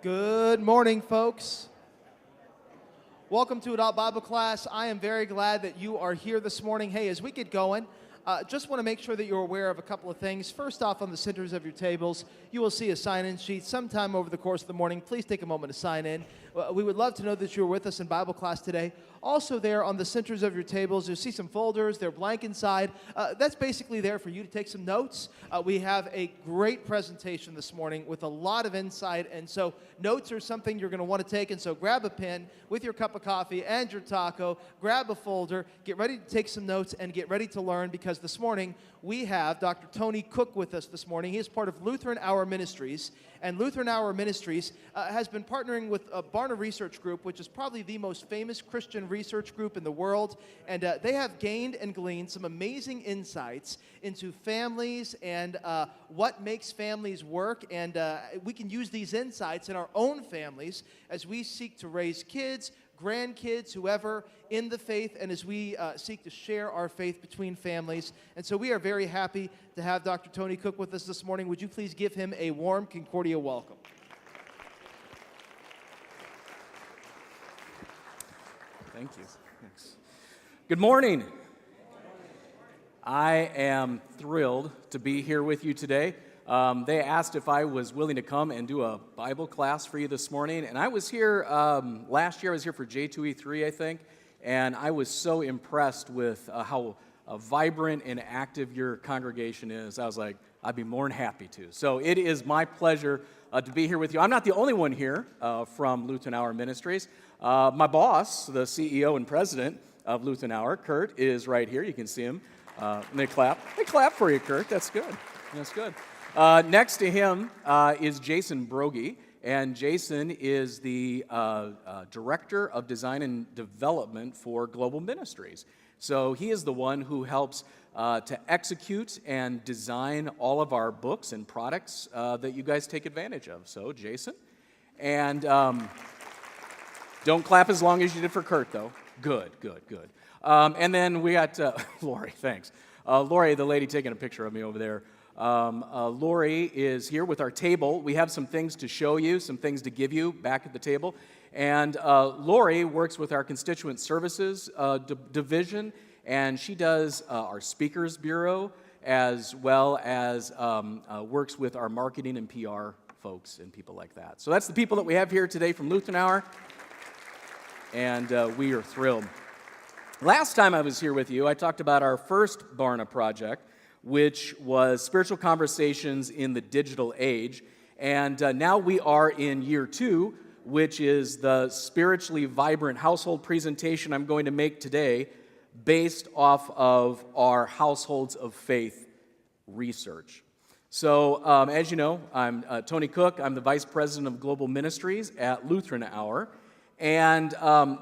Good morning, folks. Welcome to Adult Bible Class. I am very glad that you are here this morning. Hey, as we get going, just want to make sure that you're aware of a couple of things. First off, on the centers of your tables, you will see a sign-in sheet sometime over the course of the morning. Please take a moment to sign in. We would love to know that you're with us in Bible class today. Also there on the centers of your tables, you'll see some folders. They're blank inside. That's basically there for you to take some notes. We have a great presentation this morning with a lot of insight, and so notes are something you're going to want to take, and so grab a pen with your cup of coffee and your taco, grab a folder, get ready to take some notes, and get ready to learn, because this morning we have Dr. Toni Cook with us this morning. He is part of Lutheran Ministries, and Lutheran Ministries has been partnering with a Barna research group, which is probably the most famous Christian research group in the world, and they have gained and gleaned some amazing insights into families and what makes families work, and we can use these insights in our own families as we seek to raise kids, grandkids, whoever in the faith, and as we seek to share our faith between families. And so we are very happy to have Dr. Toni Cook with us this morning. Would you please give him a warm Concordia welcome? Thank you. Thanks. Good morning. I am thrilled to be here with you today. They asked if I was willing to come and do a Bible class for you this morning, and I was here last year. I was here for J2E3, I think, and I was so impressed with how vibrant and active your congregation is. I was like, I'd be more than happy to. So it is my pleasure to be here with you. I'm not the only one here from Lutheran Ministries. My boss, the CEO and president of Lutheran, Kurt, is right here. You can see him. They clap. They clap for you, Kurt. That's good. That's good. Next to him is Jason Brogy, and Jason is the Director of Design and Development for Global Ministries. So he is the one who helps to execute and design all of our books and products that you guys take advantage of. So, Jason. And don't clap as long as you did for Kurt, though. Good. And then we got Lori, thanks. Lori, the lady taking a picture of me over there. Lori is here with our table. We have some things to show you, some things to give you back at the table. And Lori works with our Constituent Services division, and she does our Speakers Bureau, as well as works with our marketing and PR folks and people like that. So that's the people that we have here today from Lutheran, and we are thrilled. Last time I was here with you, I talked about our first Barna project, which was Spiritual Conversations in the Digital Age. And now we are in year 2, which is the spiritually vibrant household presentation I'm going to make today based off of our Households of Faith research. So, as you know, I'm Toni Cook. I'm the Vice President of Global Ministries at Lutheran Hour. And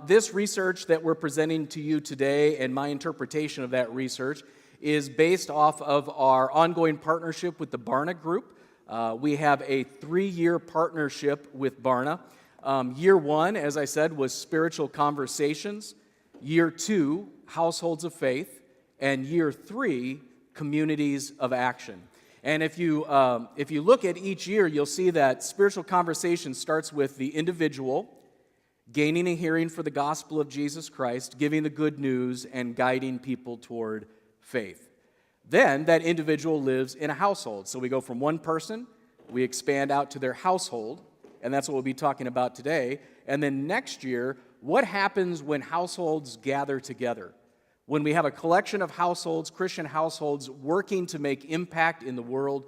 this research that we're presenting to you today, and my interpretation of that research, is based off of our ongoing partnership with the Barna Group. We have a 3-year partnership with Barna. Year 1, as I said, was Spiritual Conversations. Year 2, Households of Faith. And year 3, Communities of Action. And if you look at each year, you'll see that Spiritual Conversations starts with the individual gaining a hearing for the gospel of Jesus Christ, giving the good news, and guiding people toward faith. Then that individual lives in a household. So we go from one person, we expand out to their household, and that's what we'll be talking about today. And then next year, what happens when households gather together? When we have a collection of households, Christian households, working to make impact in the world,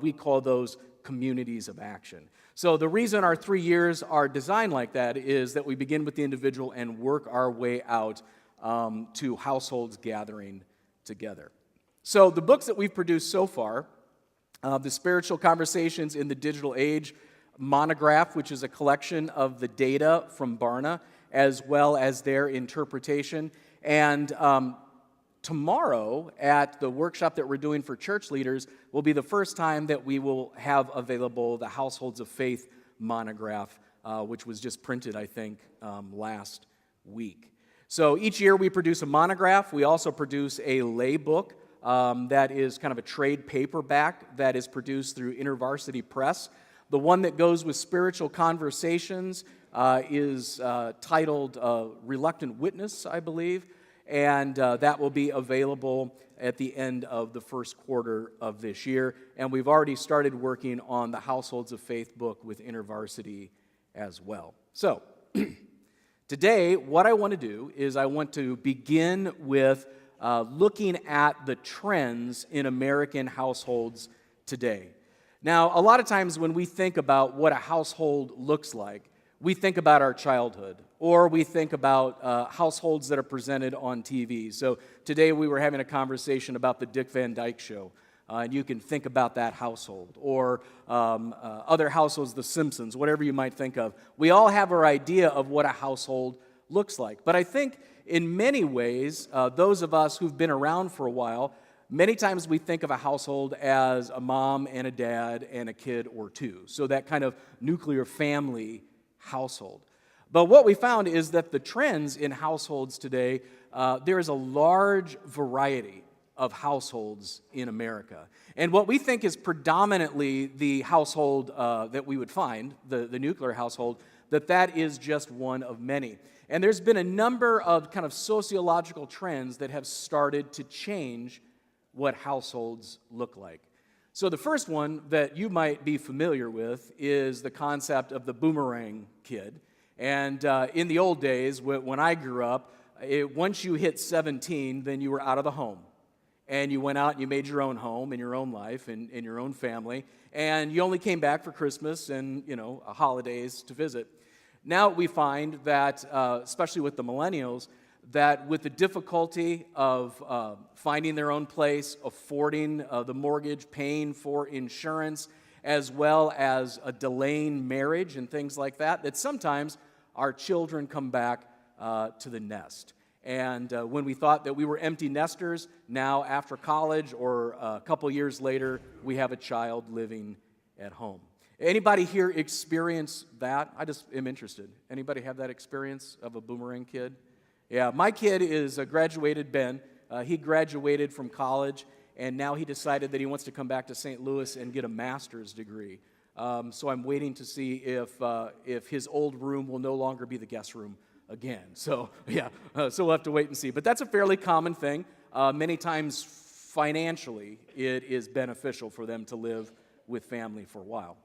we call those communities of action. So the reason our 3 years are designed like that is that we begin with the individual and work our way out to households gathering together. So the books that we've produced so far, the Spiritual Conversations in the Digital Age monograph, which is a collection of the data from Barna, as well as their interpretation. And tomorrow at the workshop that we're doing for church leaders will be the first time that we will have available the Households of Faith monograph, which was just printed, I think, last week. So each year we produce a monograph. We also produce a lay book that is kind of a trade paperback that is produced through InterVarsity Press. The one that goes with spiritual conversations is titled Reluctant Witness, I believe, and that will be available at the end of the first quarter of this year. And we've already started working on the Households of Faith book with InterVarsity as well. So, today, what I want to do is I want to begin with looking at the trends in American households today. Now, a lot of times when we think about what a household looks like, we think about our childhood, or we think about households that are presented on TV. So today we were having a conversation about the Dick Van Dyke Show, and you can think about that household, or other households, The Simpsons, whatever you might think of. We all have our idea of what a household looks like. But I think in many ways, those of us who've been around for a while, many times we think of a household as a mom and a dad and a kid or two. So that kind of nuclear family household. But what we found is that the trends in households today, there is a large variety of households in America. And what we think is predominantly the household that we would find, the nuclear household, that is just one of many. And there's been a number of kind of sociological trends that have started to change what households look like. So the first one that you might be familiar with is the concept of the boomerang kid. And in the old days, when I grew up, once you hit 17, then you were out of the home. And you went out and you made your own home and your own life and your own family. And you only came back for Christmas and, holidays to visit. Now we find that, especially with the millennials, that with the difficulty of finding their own place, affording the mortgage, paying for insurance, as well as a delaying marriage and things like that, that sometimes our children come back to the nest. And when we thought that we were empty nesters, now after college or a couple years later, we have a child living at home. Anybody here experience that? I just am interested. Anybody have that experience of a boomerang kid? Yeah, my kid is graduated, Ben. He graduated from college, and now he decided that he wants to come back to St. Louis and get a master's degree. So I'm waiting to see if his old room will no longer be the guest room again. So, so we'll have to wait and see. But that's a fairly common thing. Many times, financially, it is beneficial for them to live with family for a while.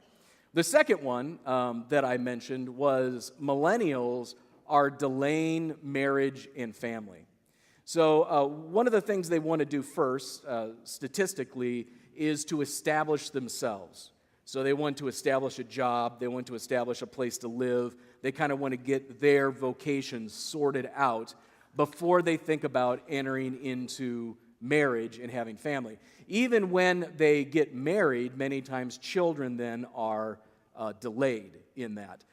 The second one that I mentioned was millennials are delaying marriage and family. So one of the things they want to do first, statistically, is to establish themselves. So they want to establish a job, they want to establish a place to live, they kind of want to get their vocation sorted out before they think about entering into marriage and having family. Even when they get married, many times children then are delayed in that.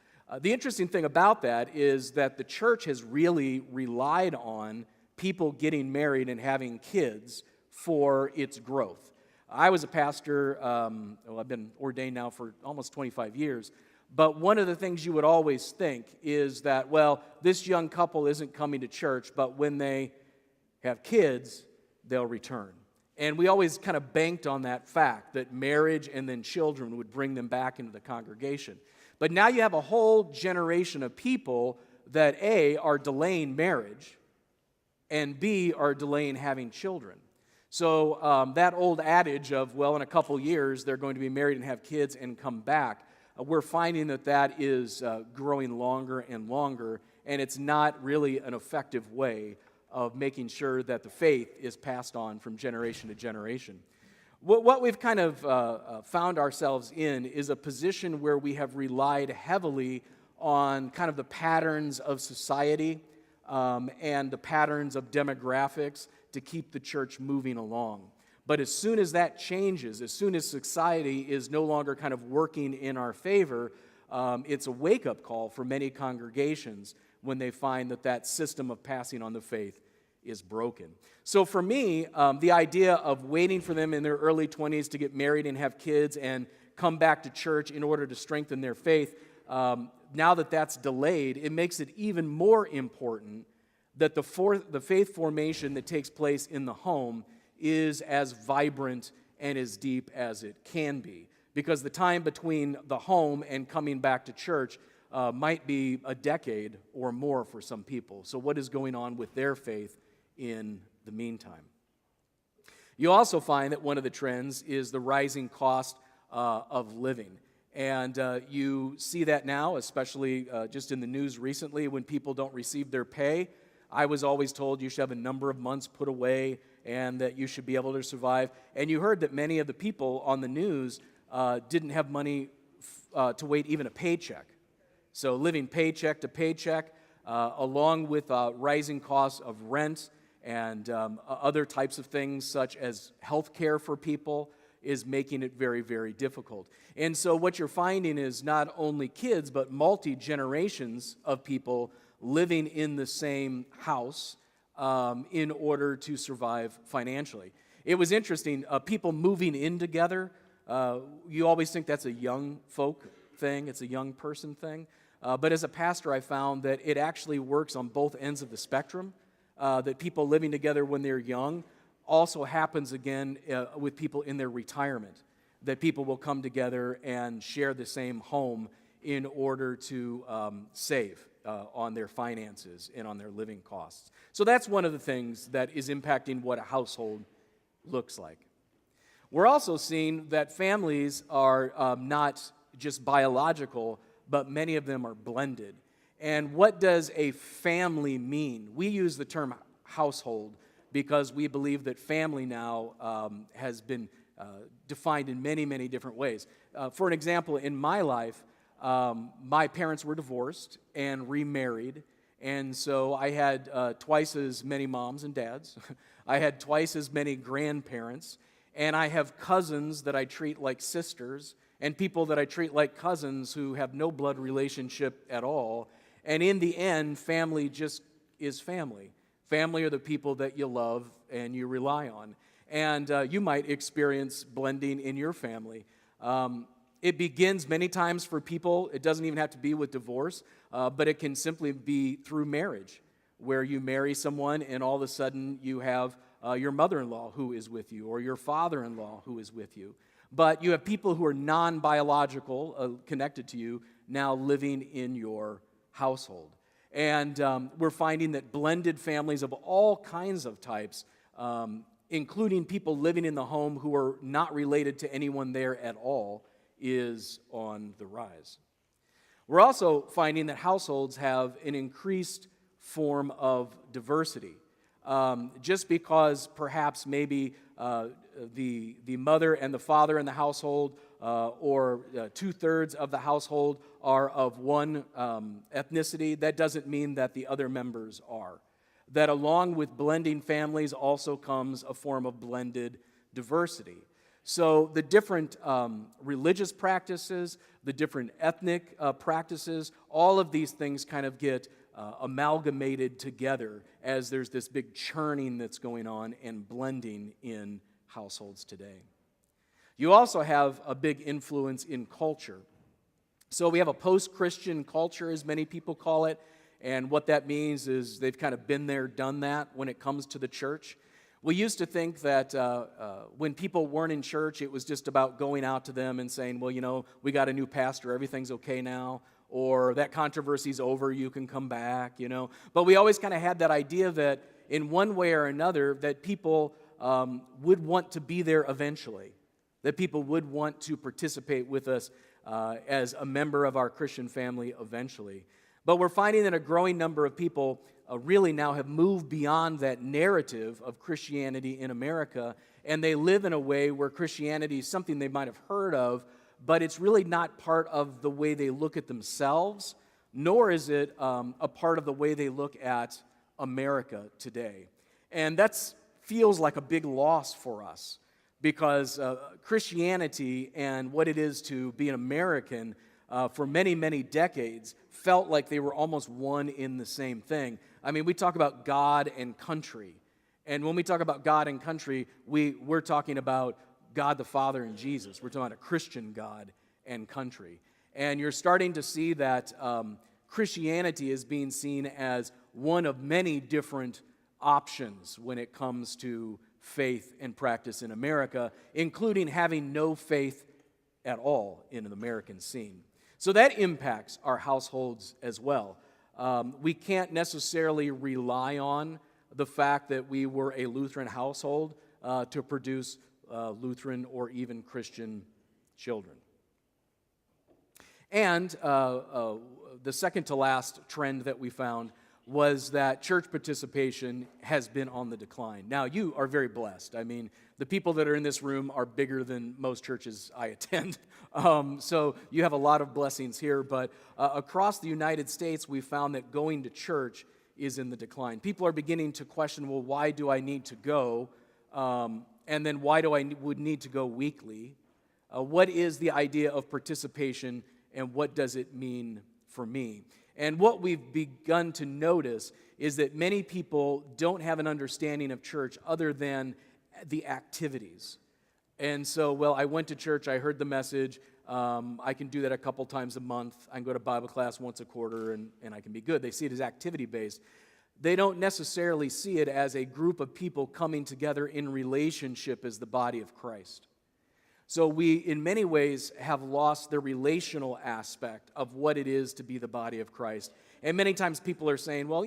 The interesting thing about that is that the church has really relied on people getting married and having kids for its growth. I was a pastor, I've been ordained now for almost 25 years, but one of the things you would always think is that, well, this young couple isn't coming to church, but when they have kids, they'll return. And we always kind of banked on that fact that marriage and then children would bring them back into the congregation. But now you have a whole generation of people that A, are delaying marriage, and B, are delaying having children. So that old adage of, well, in a couple years, they're going to be married and have kids and come back, we're finding that is growing longer and longer, and it's not really an effective way of making sure that the faith is passed on from generation to generation. What we've kind of found ourselves in is a position where we have relied heavily on kind of the patterns of society and the patterns of demographics to keep the church moving along. But as soon as that changes, as soon as society is no longer kind of working in our favor, it's a wake-up call for many congregations when they find that system of passing on the faith is broken. So for me, the idea of waiting for them in their early 20s to get married and have kids and come back to church in order to strengthen their faith, now that that's delayed, it makes it even more important that the faith formation that takes place in the home is as vibrant and as deep as it can be. because the time between the home and coming back to church might be a decade or more for some people. So what is going on with their faith in the meantime? You also find that one of the trends is the rising cost of living. And you see that now, especially just in the news recently, when people don't receive their pay. I was always told you should have a number of months put away and that you should be able to survive. And you heard that many of the people on the news didn't have money to wait even a paycheck. So living paycheck to paycheck, along with rising costs of rent and other types of things such as health care for people, is making it very, very difficult. And so what you're finding is not only kids, but multi-generations of people living in the same house in order to survive financially. It was interesting, people moving in together, you always think that's a young folk thing, it's a young person thing. But as a pastor, I found that it actually works on both ends of the spectrum, that people living together when they're young also happens again with people in their retirement, that people will come together and share the same home in order to save on their finances and on their living costs. So that's one of the things that is impacting what a household looks like. We're also seeing that families are not just biological, but many of them are blended. And what does a family mean? We use the term household because we believe that family now has been defined in many, many different ways. For an example, in my life, my parents were divorced and remarried, and so I had twice as many moms and dads. I had twice as many grandparents, and I have cousins that I treat like sisters, and people that I treat like cousins who have no blood relationship at all. And in the end, family just is family. Family are the people that you love and you rely on. And you might experience blending in your family. It begins many times for people, it doesn't even have to be with divorce, but it can simply be through marriage, where you marry someone and all of a sudden you have your mother-in-law who is with you, or your father-in-law who is with you. But you have people who are non-biological, connected to you, now living in your household. And we're finding that blended families of all kinds of types, including people living in the home who are not related to anyone there at all, is on the rise. We're also finding that households have an increased form of diversity. Just because perhaps maybe the mother and the father in the household or 2/3 of the household are of one ethnicity, that doesn't mean that the other members are. That along with blending families also comes a form of blended diversity. So the different religious practices, the different ethnic practices, all of these things kind of get amalgamated together as there's this big churning that's going on and blending in households today. You also have a big influence in culture. So we have a post-Christian culture, as many people call it, and what that means is they've kind of been there, done that when it comes to the church. We used to think that when people weren't in church, it was just about going out to them and saying, well, you know, we got a new pastor, everything's okay now, or that controversy's over, you can come back, you know. But we always kind of had that idea that in one way or another that people would want to be there eventually, that people would want to participate with us as a member of our Christian family eventually. But we're finding that a growing number of people really now have moved beyond that narrative of Christianity in America, and they live in a way where Christianity is something they might have heard of, but it's really not part of the way they look at themselves, nor is it a part of the way they look at America today. And that feels like a big loss for us, because Christianity and what it is to be an American for many, many decades felt like they were almost one in the same thing. I mean, we talk about God and country. And when we talk about God and country, we're talking about God the Father and Jesus. We're talking about a Christian God and country. And you're starting to see that Christianity is being seen as one of many different options when it comes to faith and practice in America, including having no faith at all in an American scene. So that impacts our households as well. We can't necessarily rely on the fact that we were a Lutheran household to produce Lutheran or even Christian children. And the second to last trend that we found was that church participation has been on the decline. Now, you are very blessed. I mean, the people that are in this room are bigger than most churches I attend. So you have a lot of blessings here. But across the United States, we found that going to church is in the decline. People are beginning to question, well, why do I need to go? And then why do I would need to go weekly? What is the idea of participation, and what does it mean for me? And what we've begun to notice is that many people don't have an understanding of church other than the activities. And so, well, I went to church, I heard the message, I can do that a couple times a month, I can go to Bible class once a quarter, and I can be good. They see it as activity-based. They don't necessarily see it as a group of people coming together in relationship as the body of Christ. So we, in many ways, have lost the relational aspect of what it is to be the body of Christ. And many times people are saying, well,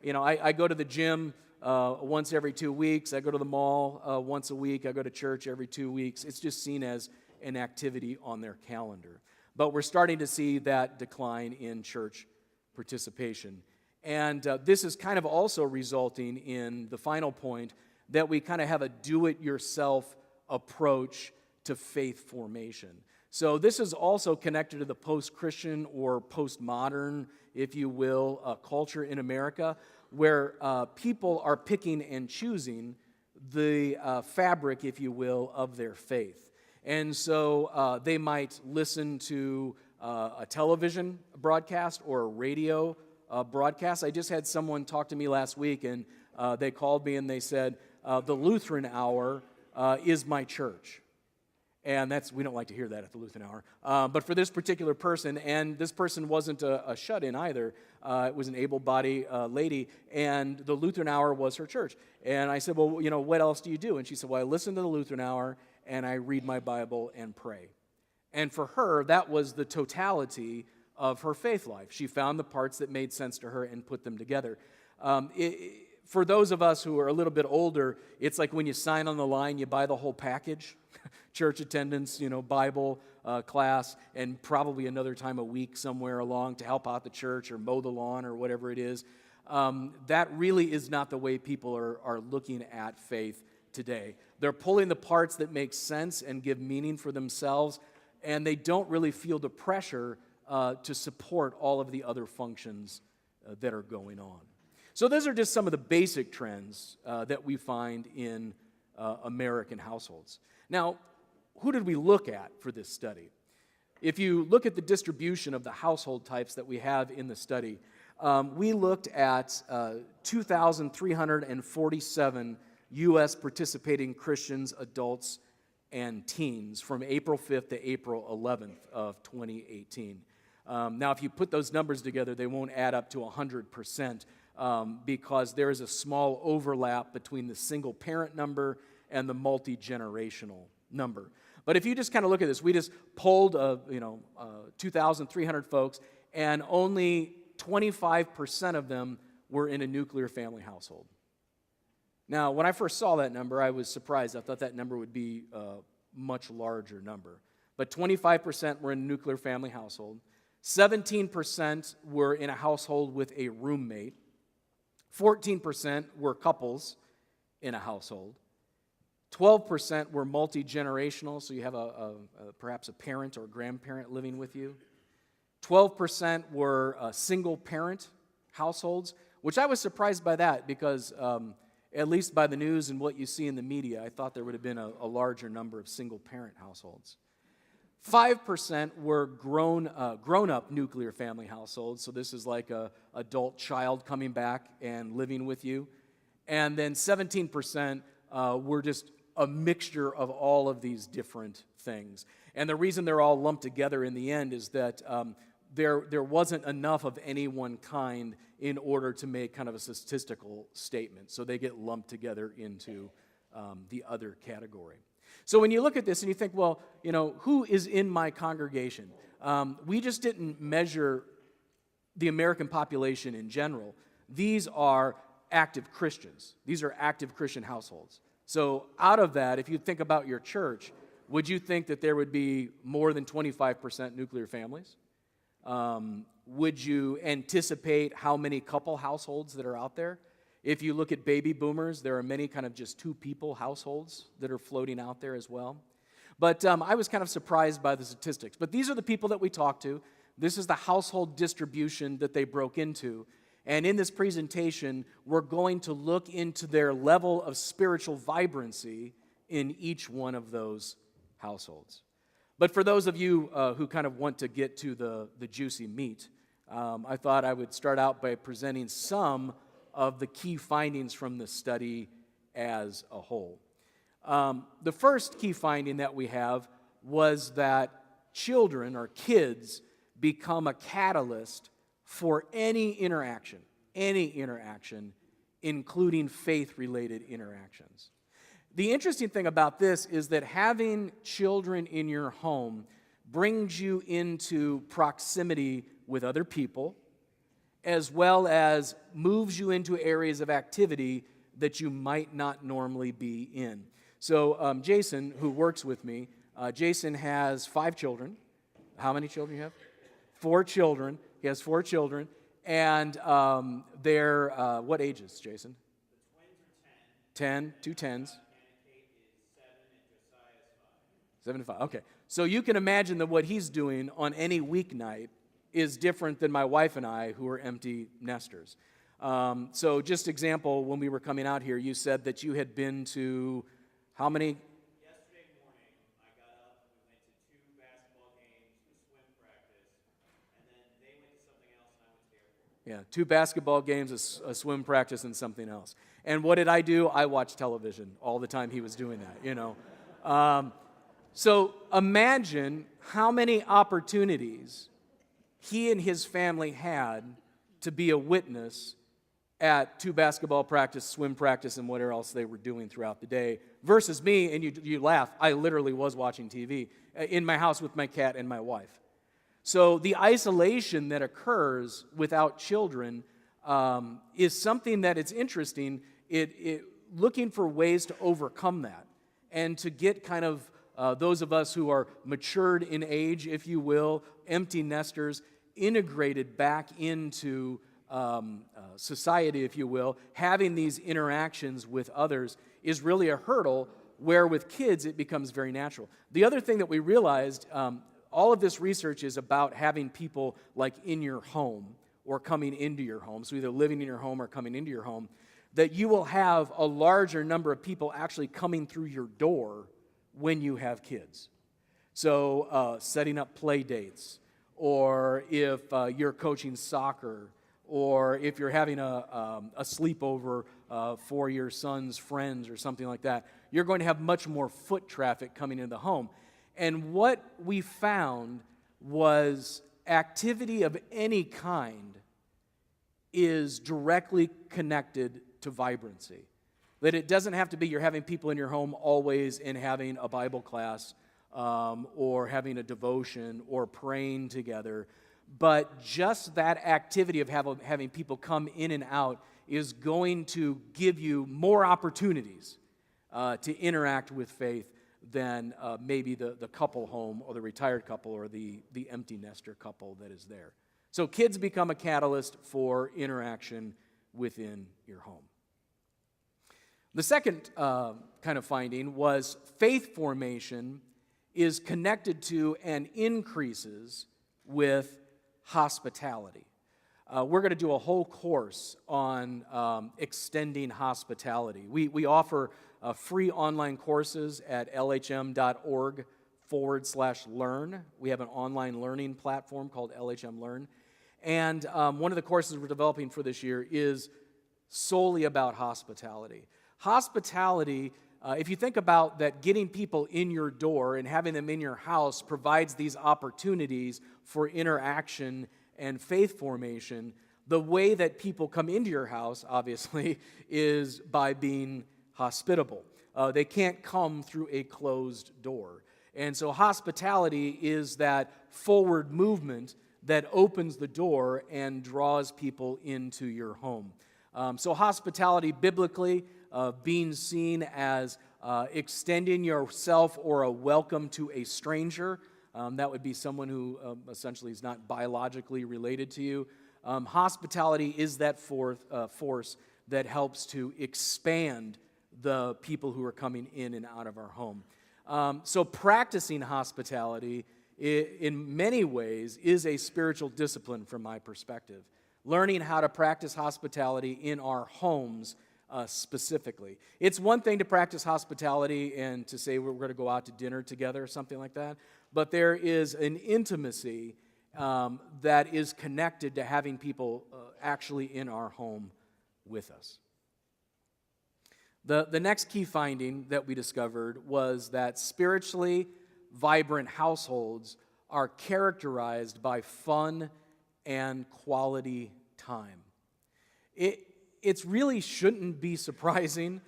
I go to the gym once every 2 weeks. I go to the mall once a week. I go to church every 2 weeks. It's just seen as an activity on their calendar. But we're starting to see that decline in church participation. And this is kind of also resulting in the final point that we kind of have a do-it-yourself approach to faith formation. So this is also connected to the post-Christian or postmodern, if you will, culture in America, where people are picking and choosing the fabric, if you will, of their faith. And so they might listen to a television broadcast or a radio broadcast. I just had someone talk to me last week, and they called me and they said, the Lutheran Hour is my church. And we don't like to hear that at the Lutheran Hour. But for this particular person, and this person wasn't a shut-in either, it was an able-bodied lady, and the Lutheran Hour was her church. And I said, well, what else do you do? And she said, well, I listen to the Lutheran Hour, and I read my Bible and pray. And for her, that was the totality of her faith life. She found the parts that made sense to her and put them together. For those of us who are a little bit older, it's like when you sign on the line, you buy the whole package. Church attendance, Bible class, and probably another time a week somewhere along to help out the church or mow the lawn or whatever it is. That really is not the way people are looking at faith today. They're pulling the parts that make sense and give meaning for themselves, and they don't really feel the pressure to support all of the other functions that are going on. So those are just some of the basic trends that we find in American households. Now, who did we look at for this study? If you look at the distribution of the household types that we have in the study, we looked at 2,347 U.S. participating Christians, adults, and teens from April 5th to April 11th of 2018. Now, if you put those numbers together, they won't add up to 100%. Because there is a small overlap between the single parent number and the multi-generational number. But if you just kind of look at this, we just polled 2,300 folks, and only 25% of them were in a nuclear family household. Now, when I first saw that number, I was surprised. I thought that number would be a much larger number. But 25% were in a nuclear family household. 17% were in a household with a roommate. 14% were couples in a household. 12% were multi-generational, so you have perhaps a parent or grandparent living with you. 12% were single-parent households, which I was surprised by that because, at least by the news and what you see in the media, I thought there would have been a larger number of single-parent households. 5% were grown-up nuclear family households, so this is like a adult child coming back and living with you. And then 17% were just a mixture of all of these different things. And the reason they're all lumped together in the end is that there wasn't enough of any one kind in order to make kind of a statistical statement, so they get lumped together into the other category. So when you look at this and you think, well, who is in my congregation? We just didn't measure the American population in general. These are active Christians. These are active Christian households. So out of that, if you think about your church, would you think that there would be more than 25% nuclear families? Would you anticipate how many couple households that are out there? If you look at baby boomers, there are many kind of just two-people households that are floating out there as well. But I was kind of surprised by the statistics. But these are the people that we talked to. This is the household distribution that they broke into. And in this presentation, we're going to look into their level of spiritual vibrancy in each one of those households. But for those of you who kind of want to get to the juicy meat, I thought I would start out by presenting some of the key findings from the study as a whole. The first key finding that we have was that children or kids become a catalyst for any interaction, including faith-related interactions. The interesting thing about this is that having children in your home brings you into proximity with other people, as well as moves you into areas of activity that you might not normally be in. So Jason, who works with me, Jason has 5 children. How many children do you have? 4 children. He has 4 children. And they're, what ages, Jason? The twins are 10. 10, 2 10s. And Kate is 7 and Josiah is 5. 7 to 5, okay. So you can imagine that what he's doing on any weeknight is different than my wife and I, who are empty nesters. So just example, when we were coming out here, you said that you had been to how many? Yesterday morning, I got up, we went to 2 basketball games, a swim practice, and then they went to something else and I went to the airport. Yeah, 2 basketball games, a swim practice, and something else. And what did I do? I watched television all the time he was doing that, So imagine how many opportunities he and his family had to be a witness at 2 basketball practice, swim practice, and whatever else they were doing throughout the day, versus me, and you laugh, I literally was watching TV in my house with my cat and my wife. So the isolation that occurs without children is something that it's interesting, looking for ways to overcome that and to get kind of those of us who are matured in age, if you will, empty nesters, integrated back into society, if you will, having these interactions with others is really a hurdle, where with kids it becomes very natural. The other thing that we realized, all of this research is about having people like in your home or coming into your home, so either living in your home or coming into your home, that you will have a larger number of people actually coming through your door when you have kids. So setting up play dates, or if you're coaching soccer, or if you're having a sleepover for your son's friends or something like that, you're going to have much more foot traffic coming into the home. And what we found was activity of any kind is directly connected to vibrancy. That it doesn't have to be you're having people in your home always and having a Bible class or having a devotion or praying together, but just that activity of having people come in and out is going to give you more opportunities to interact with faith than maybe the couple home or the retired couple or the empty nester couple that is there. So kids become a catalyst for interaction within your home. The second kind of finding was faith formation is connected to and increases with hospitality. We're going to do a whole course on extending hospitality. We offer free online courses at lhm.org/learn. We have an online learning platform called LHM Learn. And one of the courses we're developing for this year is solely about hospitality. Hospitality, if you think about that, getting people in your door and having them in your house provides these opportunities for interaction and faith formation. The way that people come into your house, obviously, is by being hospitable. They can't come through a closed door. And so hospitality is that forward movement that opens the door and draws people into your home. So hospitality, biblically, being seen as extending yourself or a welcome to a stranger. That would be someone who essentially is not biologically related to you. Hospitality is that force that helps to expand the people who are coming in and out of our home. So practicing hospitality in many ways is a spiritual discipline from my perspective. Learning how to practice hospitality in our homes specifically. It's one thing to practice hospitality and to say we're going to go out to dinner together or something like that, but there is an intimacy that is connected to having people actually in our home with us. The next key finding that we discovered was that spiritually vibrant households are characterized by fun and quality time. It really shouldn't be surprising,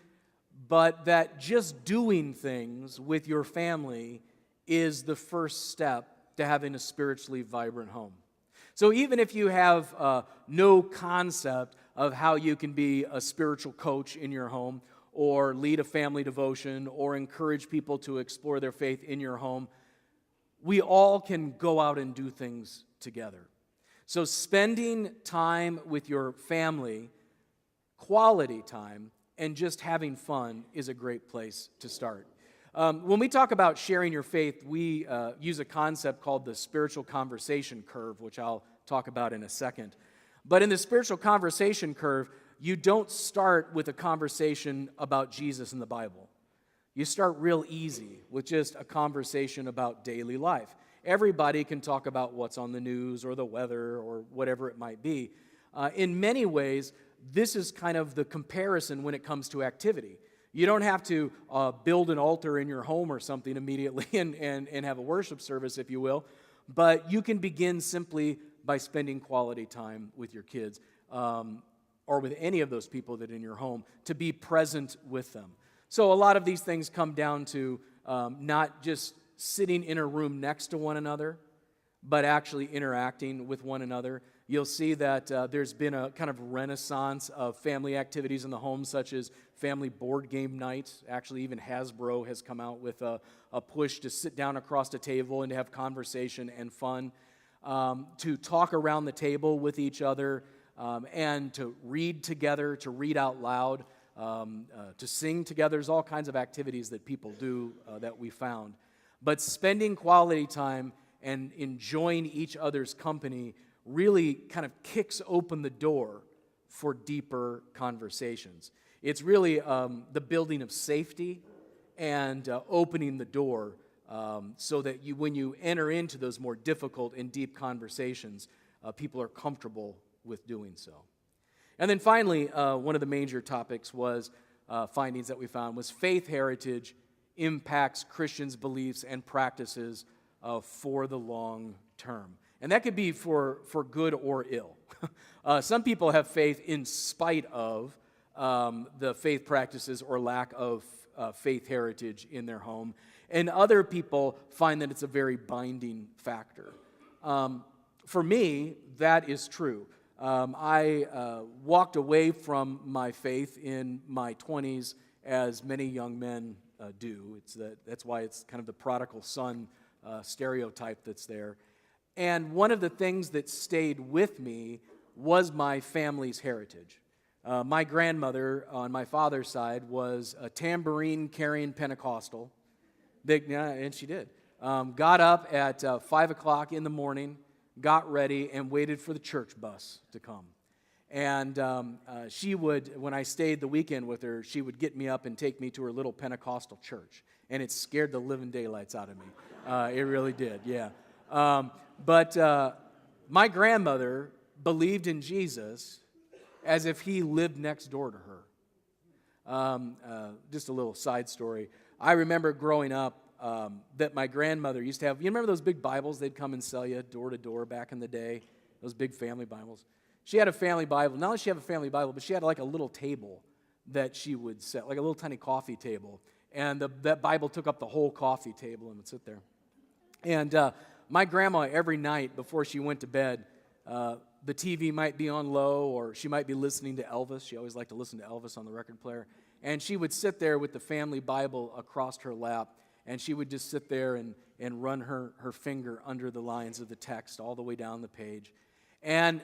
but that just doing things with your family is the first step to having a spiritually vibrant home. So even if you have no concept of how you can be a spiritual coach in your home, or lead a family devotion, or encourage people to explore their faith in your home, we all can go out and do things together. So spending time with your family, quality time, and just having fun is a great place to start. When we talk about sharing your faith, we use a concept called the spiritual conversation curve, which I'll talk about in a second. But in the spiritual conversation curve, you don't start with a conversation about Jesus and the Bible. You start real easy with just a conversation about daily life. Everybody can talk about what's on the news or the weather or whatever it might be. In many ways, this is kind of the comparison when it comes to activity. You don't have to build an altar in your home or something immediately and have a worship service, if you will, but you can begin simply by spending quality time with your kids. Or with any of those people that are in your home, to be present with them. So a lot of these things come down to not just sitting in a room next to one another, but actually interacting with one another. You'll see that there's been a kind of renaissance of family activities in the home, such as family board game nights. Actually, even Hasbro has come out with a push to sit down across the table and to have conversation and fun, to talk around the table with each other, and to read together, to read out loud, to sing together. There's all kinds of activities that people do that we found. But spending quality time and enjoying each other's company really kind of kicks open the door for deeper conversations. It's really the building of safety and opening the door so that when you enter into those more difficult and deep conversations, people are comfortable with doing so. And then finally, one of the major topics was findings that we found was faith heritage impacts Christians' beliefs and practices for the long term. And that could be for good or ill. Some people have faith in spite of the faith practices or lack of faith heritage in their home. And other people find that it's a very binding factor. For me, that is true. I walked away from my faith in my 20s, as many young men do. That's why it's kind of the prodigal son stereotype that's there. And one of the things that stayed with me was my family's heritage. My grandmother on my father's side was a tambourine-carrying Pentecostal. And she did. Got up at 5 o'clock in the morning, got ready, and waited for the church bus to come. And she would, when I stayed the weekend with her, she would get me up and take me to her little Pentecostal church. And it scared the living daylights out of me. It really did, yeah. But my grandmother believed in Jesus as if he lived next door to her. Just a little side story. I remember growing up that my grandmother used to have, you remember those big Bibles they'd come and sell you door to door back in the day? Those big family Bibles. She had a family Bible. Not only did she have a family Bible, but she had like a little table that she would set, like a little tiny coffee table. And that Bible took up the whole coffee table and would sit there. And my grandma, every night before she went to bed, the TV might be on low, or she might be listening to Elvis. She always liked to listen to Elvis on the record player. And she would sit there with the family Bible across her lap, and she would just sit there and run her finger under the lines of the text all the way down the page. And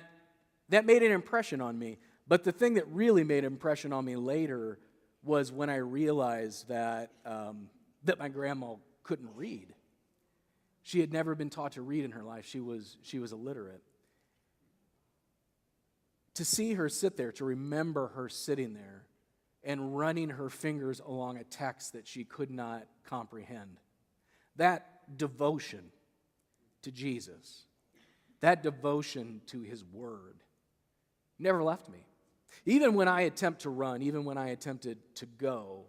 that made an impression on me. But the thing that really made an impression on me later was when I realized that my grandma couldn't read. She had never been taught to read in her life. She was illiterate. To see her sit there, to remember her sitting there and running her fingers along a text that she could not comprehend, that devotion to Jesus, that devotion to His Word, never left me. Even when I attempt to run, even when I attempted to go,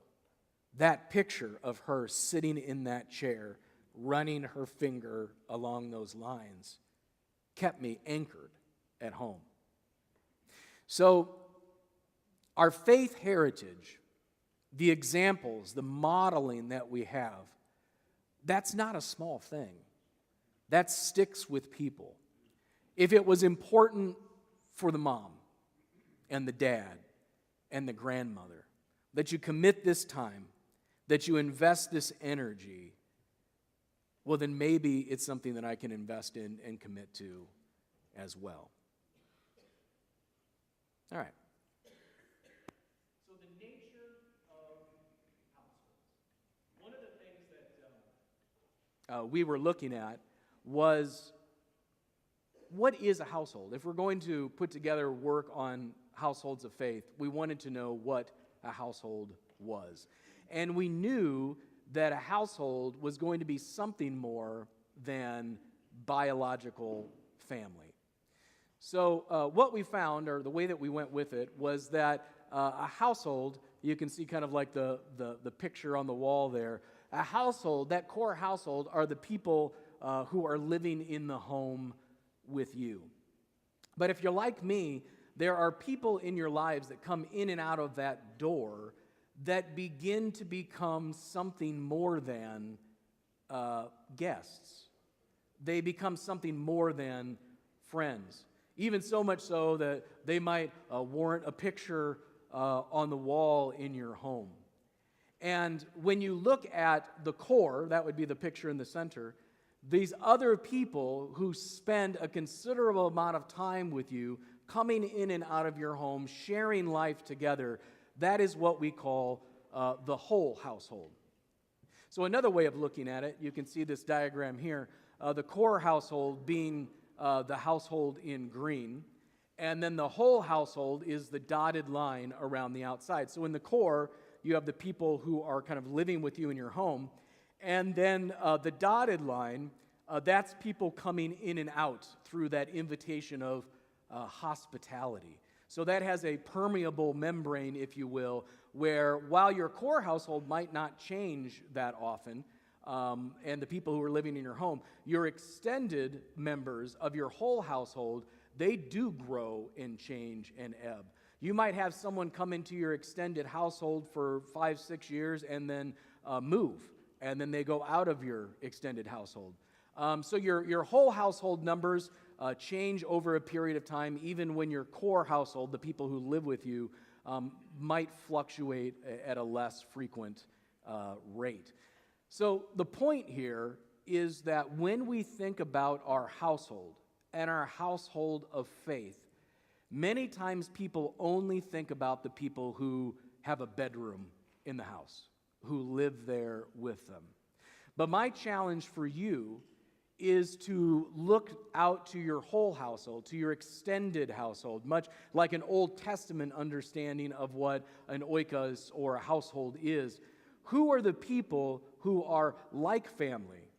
that picture of her sitting in that chair, running her finger along those lines, kept me anchored at home. So, our faith heritage, the examples, the modeling that we have, that's not a small thing. That sticks with people. If it was important for the mom and the dad and the grandmother, that you commit this time, that you invest this energy, well, then maybe it's something that I can invest in and commit to as well. All right. So the nature of households. One of the things that we were looking at was, what is a household? If we're going to put together work on households of faith, we wanted to know what a household was. And we knew that a household was going to be something more than biological family. So what we found, or the way that we went with it, was that a household, you can see kind of like the picture on the wall there, a household, that core household, are the people who are living in the home with you. But if you're like me, there are people in your lives that come in and out of that door that begin to become something more than guests. They become something more than friends. Even so much so that they might warrant a picture on the wall in your home. And when you look at the core, that would be the picture in the center, these other people who spend a considerable amount of time with you, coming in and out of your home, sharing life together, that is what we call the whole household. So another way of looking at it, you can see this diagram here, the core household being the household in green, and then the whole household is the dotted line around the outside. So in the core, you have the people who are kind of living with you in your home, and then the dotted line, that's people coming in and out through that invitation of hospitality. So that has a permeable membrane, if you will, where while your core household might not change that often, and the people who are living in your home, your extended members of your whole household, they do grow and change and ebb. You might have someone come into your extended household for 5-6 years and then move, and then they go out of your extended household. So your whole household numbers change over a period of time, even when your core household, the people who live with you, might fluctuate at a less frequent rate. So the point here is that when we think about our household and our household of faith, many times people only think about the people who have a bedroom in the house, who live there with them. But my challenge for you is to look out to your whole household, to your extended household, much like an Old Testament understanding of what an oikos or a household is. Who are the people who are like family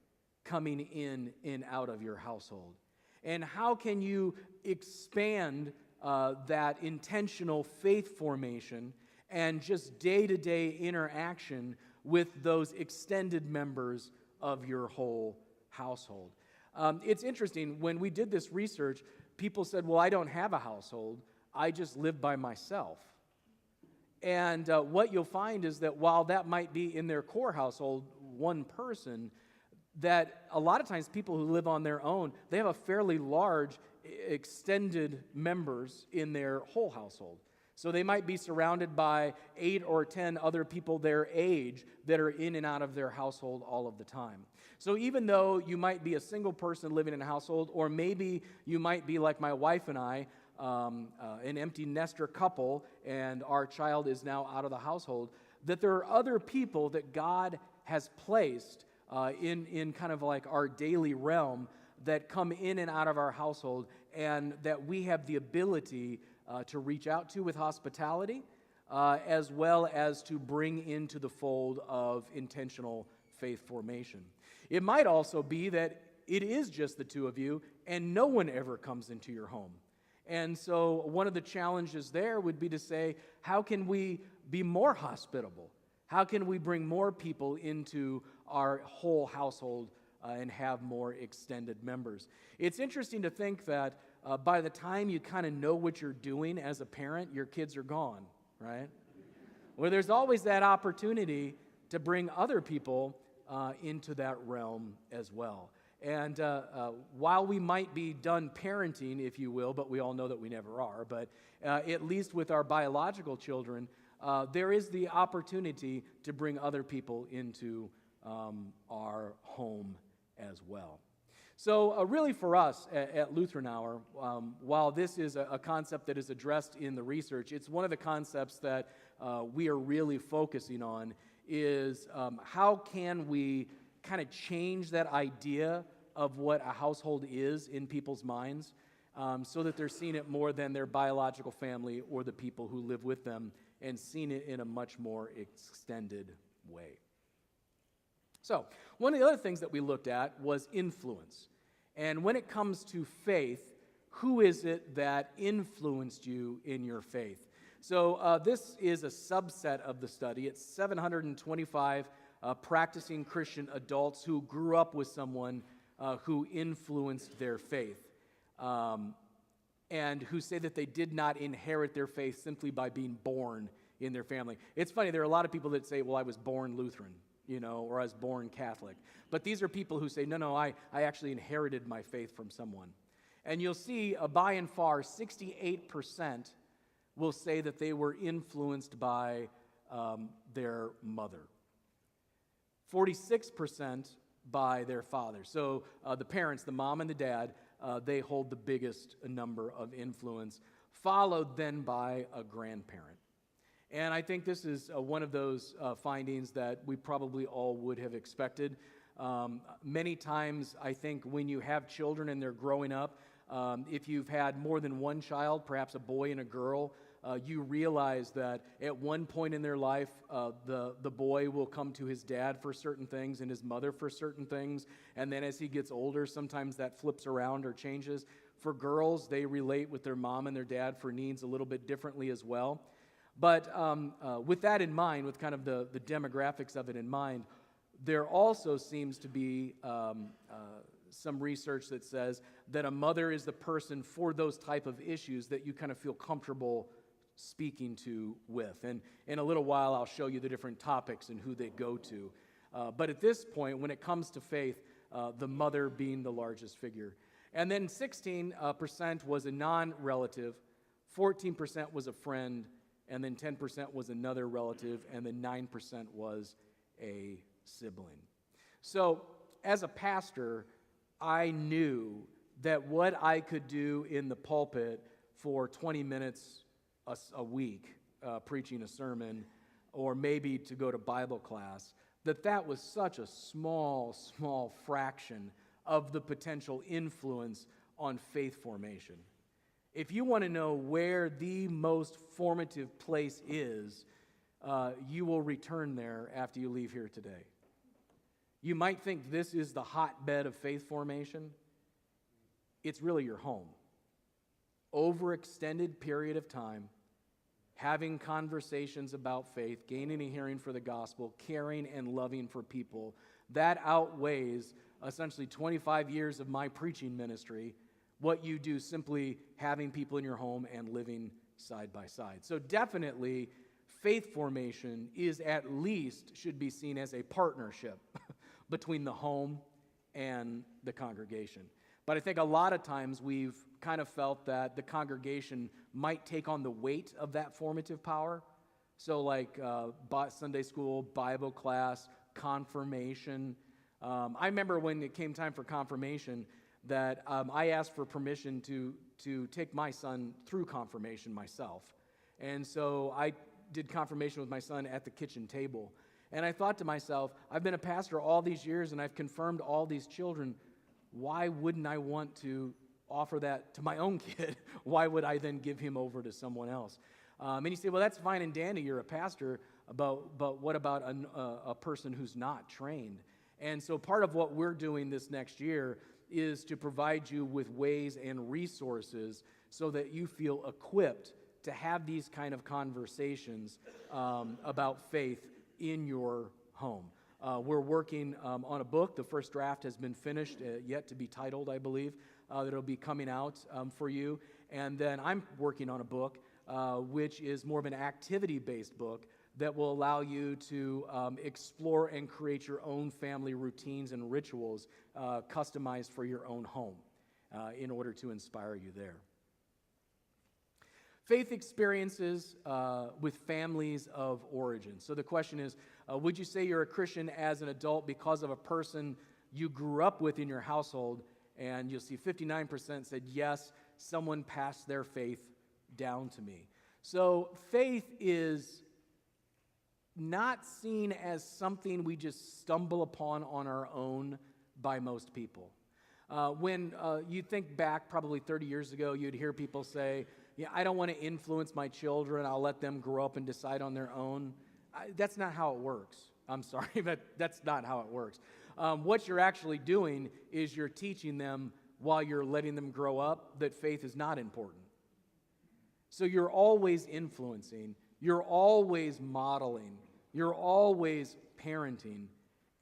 coming in and out of your household? And how can you expand that intentional faith formation and just day-to-day interaction with those extended members of your whole household? It's interesting, when we did this research, people said, well, I don't have a household, I just live by myself. And what you'll find is that while that might be in their core household, one person, that a lot of times people who live on their own, they have a fairly large extended members in their whole household. So they might be surrounded by 8 or 10 other people their age that are in and out of their household all of the time. So even though you might be a single person living in a household, or maybe you might be like my wife and I, an empty nester couple, and our child is now out of the household, that there are other people that God has placed in kind of like our daily realm that come in and out of our household, and that we have the ability to reach out to with hospitality, as well as to bring into the fold of intentional faith formation. It might also be that it is just the two of you, and no one ever comes into your home. And so one of the challenges there would be to say, how can we be more hospitable? How can we bring more people into our whole household and have more extended members? It's interesting to think that by the time you kind of know what you're doing as a parent, your kids are gone, right? Well, there's always that opportunity to bring other people into that realm as well. And while we might be done parenting, if you will, but we all know that we never are, but at least with our biological children, there is the opportunity to bring other people into our home as well. So really for us at Lutheran Hour, while this is a concept that is addressed in the research, it's one of the concepts that we are really focusing on is how can we kind of change that idea of what a household is in people's minds so that they're seeing it more than their biological family or the people who live with them, and seeing it in a much more extended way. So, one of the other things that we looked at was influence. And when it comes to faith, who is it that influenced you in your faith? So, this is a subset of the study. It's 725 practicing Christian adults who grew up with someone who influenced their faith, and who say that they did not inherit their faith simply by being born in their family. It's funny, there are a lot of people that say, well, I was born Lutheran, or I was born Catholic. But these are people who say, no, I actually inherited my faith from someone. And you'll see, by and far, 68% will say that they were influenced by their mother. 46% by their father. So the parents, the mom and the dad, they hold the biggest number of influence, followed then by a grandparent. And I think this is one of those findings that we probably all would have expected. Many times, I think when you have children and they're growing up, if you've had more than one child, perhaps a boy and a girl, you realize that at one point in their life, the boy will come to his dad for certain things and his mother for certain things. And then as he gets older, sometimes that flips around or changes. For girls, they relate with their mom and their dad for needs a little bit differently as well. But with that in mind, with kind of the demographics of it in mind, there also seems to be some research that says that a mother is the person for those type of issues that you kind of feel comfortable speaking to with. And in a little while, I'll show you the different topics and who they go to. But at this point, when it comes to faith, the mother being the largest figure. And then 16% was a non-relative, 14% was a friend, and then 10% was another relative, and then 9% was a sibling. So as a pastor, I knew that what I could do in the pulpit for 20 minutes a week, preaching a sermon, or maybe to go to Bible class, that was such a small fraction of the potential influence on faith formation. If you want to know where the most formative place is, you will return there after you leave here today. You might think this is the hotbed of faith formation. It's really your home. Over extended period of time, having conversations about faith, gaining a hearing for the gospel, caring and loving for people, that outweighs essentially 25 years of my preaching ministry, what you do simply having people in your home and living side by side. So definitely, faith formation is at least should be seen as a partnership between the home and the congregation. But I think a lot of times we've kind of felt that the congregation might take on the weight of that formative power. So like Sunday school, Bible class, confirmation. I remember when it came time for confirmation that I asked for permission to take my son through confirmation myself. And so I did confirmation with my son at the kitchen table. And I thought to myself, I've been a pastor all these years and I've confirmed all these children. Why wouldn't I want to offer that to my own kid? Why would I then give him over to someone else? And you say, well, that's fine and dandy, you're a pastor, but what about a person who's not trained? And so part of what we're doing this next year is to provide you with ways and resources so that you feel equipped to have these kind of conversations about faith in your home. We're working on a book. The first draft has been finished, yet to be titled, I believe, that'll be coming out for you. And then I'm working on a book, which is more of an activity-based book that will allow you to explore and create your own family routines and rituals customized for your own home in order to inspire you there. Faith experiences with families of origin. So the question is, would you say you're a Christian as an adult because of a person you grew up with in your household? And you'll see 59% said, yes, someone passed their faith down to me. So faith is not seen as something we just stumble upon on our own by most people. When you think back probably 30 years ago, you'd hear people say, yeah, I don't want to influence my children. I'll let them grow up and decide on their own. That's not how it works. I'm sorry, but that's not how it works. What you're actually doing is you're teaching them while you're letting them grow up that faith is not important. So you're always influencing. You're always modeling. You're always parenting.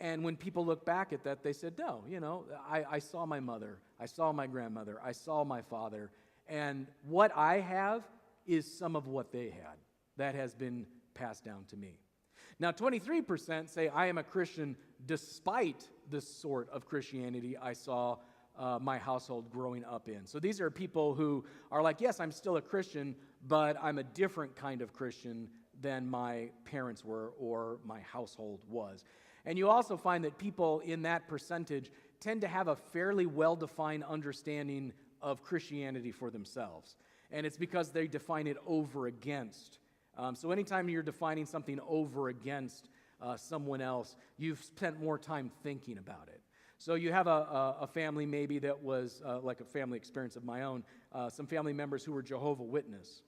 And when people look back at that, they said, no, I saw my mother. I saw my grandmother. I saw my father. And what I have is some of what they had that has been passed down to me. Now, 23% say I am a Christian despite the sort of Christianity I saw my household growing up in. So these are people who are like, yes, I'm still a Christian, but I'm a different kind of Christian than my parents were or my household was. And you also find that people in that percentage tend to have a fairly well-defined understanding of Christianity for themselves. And it's because they define it over against. So anytime you're defining something over against someone else, you've spent more time thinking about it. So you have a family maybe that was like a family experience of my own, some family members who were Jehovah's Witness.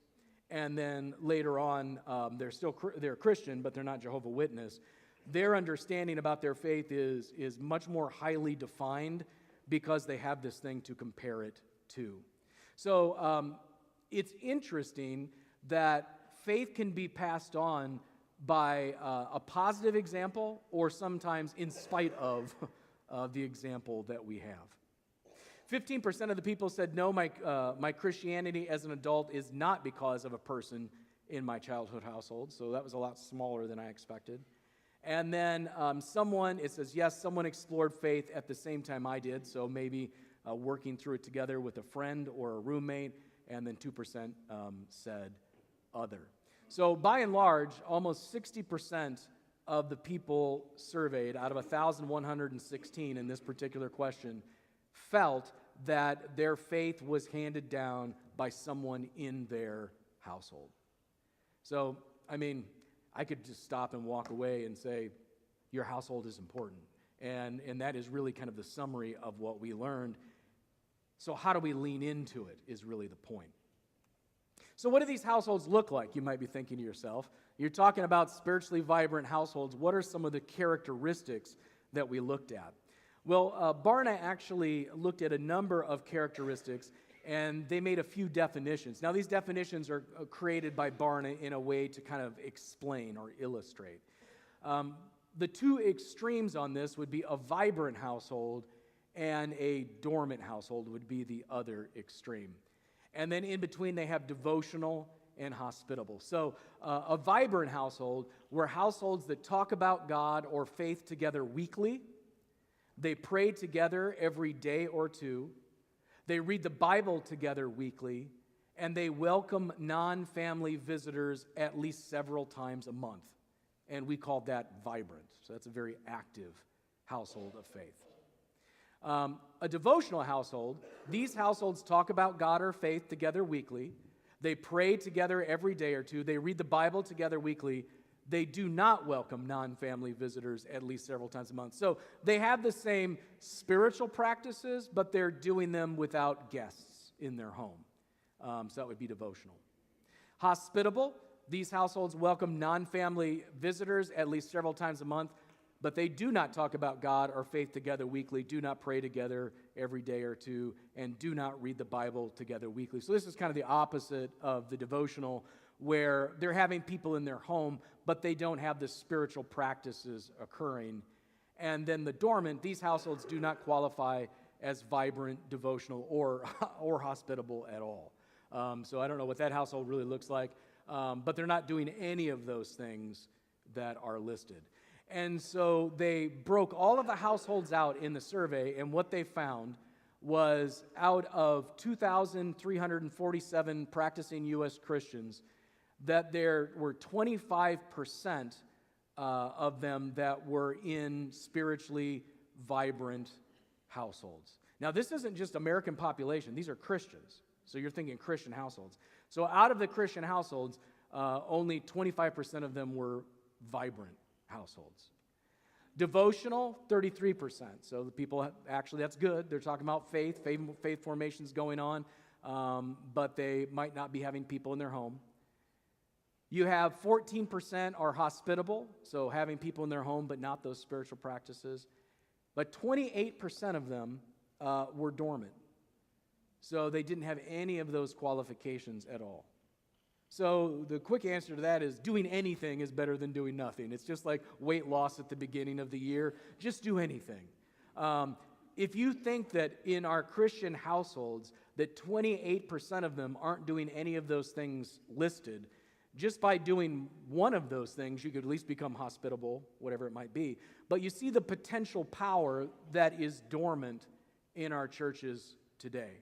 And then later on, they're Christian, but they're not Jehovah's Witness. Their understanding about their faith is much more highly defined because they have this thing to compare it to. So it's interesting that faith can be passed on by a positive example or sometimes in spite of the example that we have. 15% of the people said, no, my Christianity as an adult is not because of a person in my childhood household. So that was a lot smaller than I expected. And then it says, yes, someone explored faith at the same time I did. So maybe working through it together with a friend or a roommate. And then 2% said other. So by and large, almost 60% of the people surveyed out of 1,116 in this particular question felt that their faith was handed down by someone in their household. So, I could just stop and walk away and say, your household is important. And that is really kind of the summary of what we learned. So how do we lean into it is really the point. So what do these households look like? You might be thinking to yourself. You're talking about spiritually vibrant households. What are some of the characteristics that we looked at? Well, Barna actually looked at a number of characteristics, and they made a few definitions. Now, these definitions are created by Barna in a way to kind of explain or illustrate. The two extremes on this would be a vibrant household, and a dormant household would be the other extreme. And then in between, they have devotional and hospitable. So a vibrant household were households that talk about God or faith together weekly. They pray together every day or two. They read the Bible together weekly. And they welcome non-family visitors at least several times a month. And we call that vibrant. So that's a very active household of faith. A devotional household, these households talk about God or faith together weekly. They pray together every day or two. They read the Bible together weekly. They do not welcome non-family visitors at least several times a month. So they have the same spiritual practices, but they're doing them without guests in their home. So that would be devotional. Hospitable, these households welcome non-family visitors at least several times a month, but they do not talk about God or faith together weekly, do not pray together every day or two, and do not read the Bible together weekly. So this is kind of the opposite of the devotional, where they're having people in their home, but they don't have the spiritual practices occurring. And then the dormant, these households do not qualify as vibrant, devotional, or hospitable at all. So I don't know what that household really looks like, but they're not doing any of those things that are listed. And so they broke all of the households out in the survey, and what they found was out of 2,347 practicing U.S. Christians, that there were 25% of them that were in spiritually vibrant households. Now, this isn't just American population. These are Christians. So you're thinking Christian households. So out of the Christian households, only 25% of them were vibrant households. Devotional, 33%. So the people, actually, that's good. They're talking about faith formations going on, but they might not be having people in their home. You have 14% are hospitable, so having people in their home, but not those spiritual practices. But 28% of them were dormant. So they didn't have any of those qualifications at all. So the quick answer to that is doing anything is better than doing nothing. It's just like weight loss at the beginning of the year. Just do anything. If you think that in our Christian households that 28% of them aren't doing any of those things listed, just by doing one of those things, you could at least become hospitable, whatever it might be. But you see the potential power that is dormant in our churches today.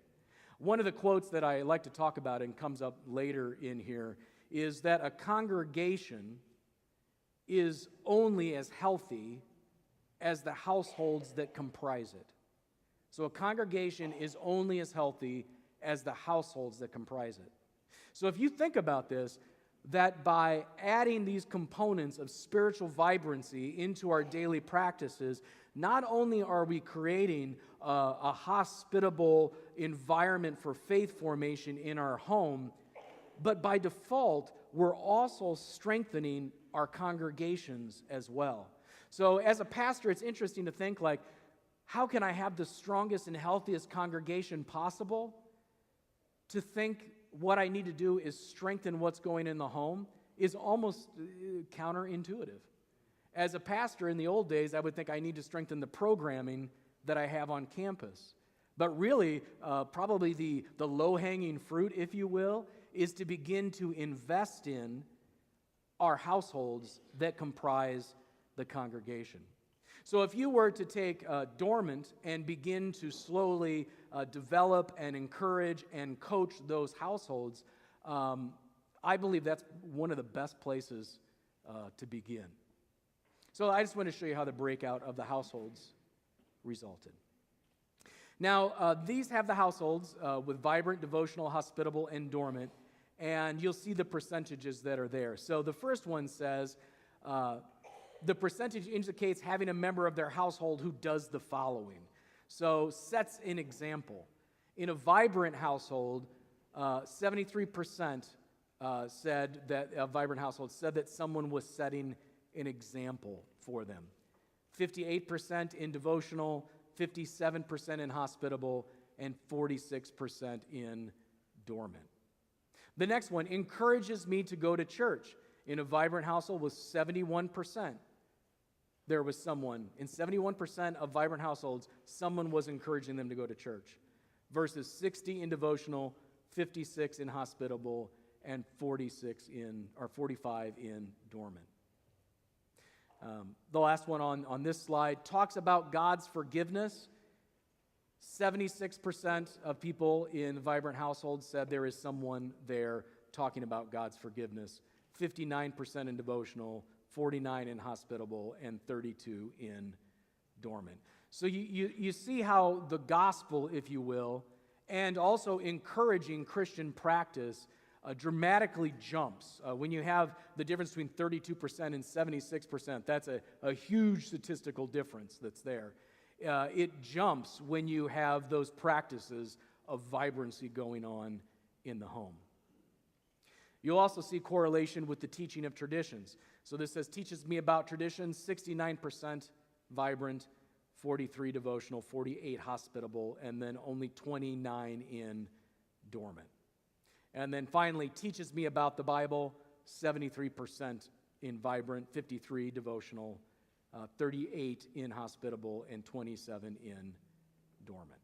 One of the quotes that I like to talk about and comes up later in here is that a congregation is only as healthy as the households that comprise it. So a congregation is only as healthy as the households that comprise it. So if you think about this, that by adding these components of spiritual vibrancy into our daily practices, not only are we creating a hospitable environment for faith formation in our home, but by default, we're also strengthening our congregations as well. So as a pastor, it's interesting to think like, how can I have the strongest and healthiest congregation possible? To think what I need to do is strengthen what's going in the home is almost counterintuitive. As a pastor in the old days, I would think I need to strengthen the programming that I have on campus. But really, probably the low-hanging fruit, if you will, is to begin to invest in our households that comprise the congregation. So if you were to take dormant and begin to slowly develop and encourage and coach those households, I believe that's one of the best places to begin. So I just want to show you how the breakout of the households resulted. Now, these have the households with vibrant, devotional, hospitable, and dormant, and you'll see the percentages that are there. So the first one says, the percentage indicates having a member of their household who does the following. So sets an example. In a vibrant household, 73% said that a vibrant household said that someone was setting an example for them. 58% in devotional, 57% in hospitable, and 46% in dormant. The next one, encourages me to go to church. In a vibrant household was 71%. There was someone, in 71% of vibrant households, someone was encouraging them to go to church, versus 60 in devotional, 56 in hospitable, and 45 in Dormant. The last one on this slide talks about God's forgiveness. 76% of people in Vibrant Households said there is someone there talking about God's forgiveness. 59% in devotional, 49 in hospitable, and 32 in Dormant. So you see how the gospel, if you will, and also encouraging Christian practice dramatically jumps. When you have the difference between 32% and 76%, that's a huge statistical difference that's there. It jumps when you have those practices of vibrancy going on in the home. You'll also see correlation with the teaching of traditions. So this says, teaches me about traditions, 69% vibrant, 43 devotional, 48 hospitable, and then only 29 in dormant. And then finally, teaches me about the Bible, 73% in vibrant, 53 devotional, 38 in hospitable, and 27 in dormant.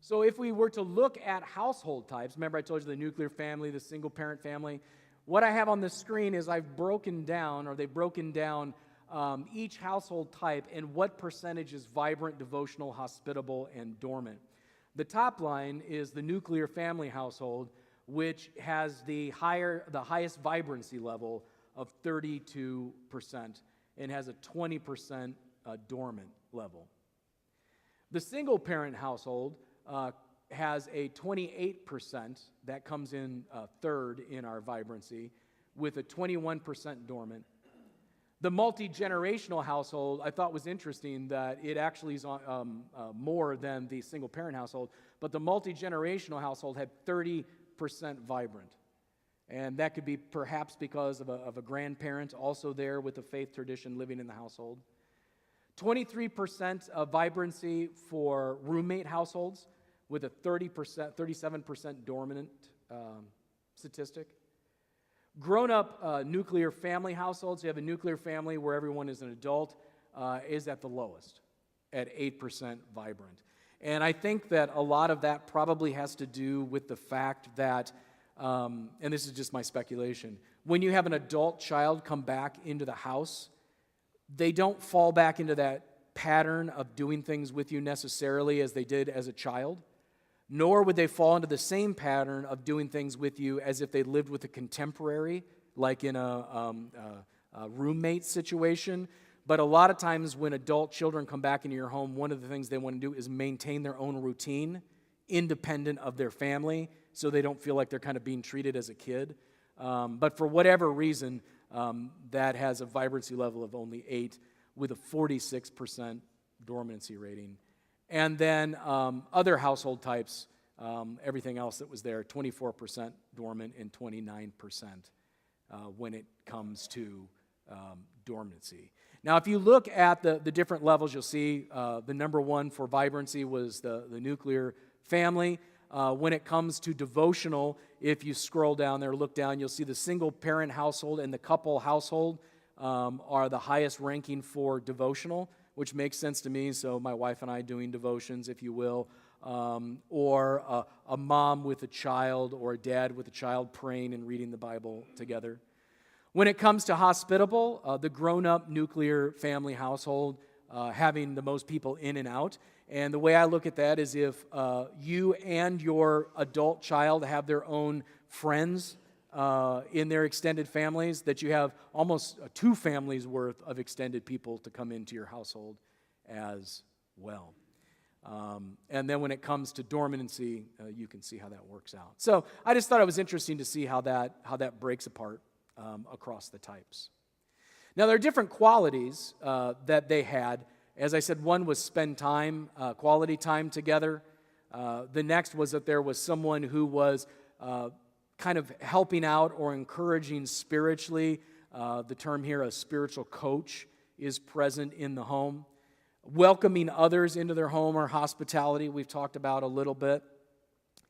So if we were to look at household types, remember I told you the nuclear family, the single-parent family, what I have on the screen is they've broken down each household type and what percentage is vibrant, devotional, hospitable, and dormant. The top line is the nuclear family household, which has the highest vibrancy level of 32% and has a 20% dormant level. The single-parent household has a 28% that comes in third in our vibrancy, with a 21% dormant. The multi-generational household, I thought was interesting that it actually is more than the single-parent household, but the multi-generational household had 30% vibrant. And that could be perhaps because of a grandparent also there with a faith tradition living in the household. 23% of vibrancy for roommate households with a 37% dormant statistic. Grown-up nuclear family households, you have a nuclear family where everyone is an adult, is at the lowest, at 8% vibrant. And I think that a lot of that probably has to do with the fact that, and this is just my speculation, when you have an adult child come back into the house, they don't fall back into that pattern of doing things with you necessarily as they did as a child, nor would they fall into the same pattern of doing things with you as if they lived with a contemporary, like in a roommate situation. But a lot of times when adult children come back into your home, one of the things they want to do is maintain their own routine, independent of their family, so they don't feel like they're kind of being treated as a kid. But for whatever reason, that has a vibrancy level of only 8 with a 46% dormancy rating. And then other household types, everything else that was there, 24% dormant and 29% when it comes to dormancy. Now, if you look at the different levels, you'll see the number one for vibrancy was the nuclear family. When it comes to devotional, if you scroll down there, look down, you'll see the single-parent household and the couple household are the highest ranking for devotional, which makes sense to me. So my wife and I doing devotions, if you will, or a mom with a child or a dad with a child praying and reading the Bible together. When it comes to hospitable, the grown-up nuclear family household having the most people in and out. And the way I look at that is if you and your adult child have their own friends in their extended families, that you have almost 2 families worth of extended people to come into your household as well. And then when it comes to dormancy, you can see how that works out. So I just thought it was interesting to see how that breaks apart across the types. Now there are different qualities that they had. As I said, one was spend time, quality time together. The next was that there was someone who was kind of helping out or encouraging spiritually. The term here, a spiritual coach, is present in the home. Welcoming others into their home or hospitality, we've talked about a little bit.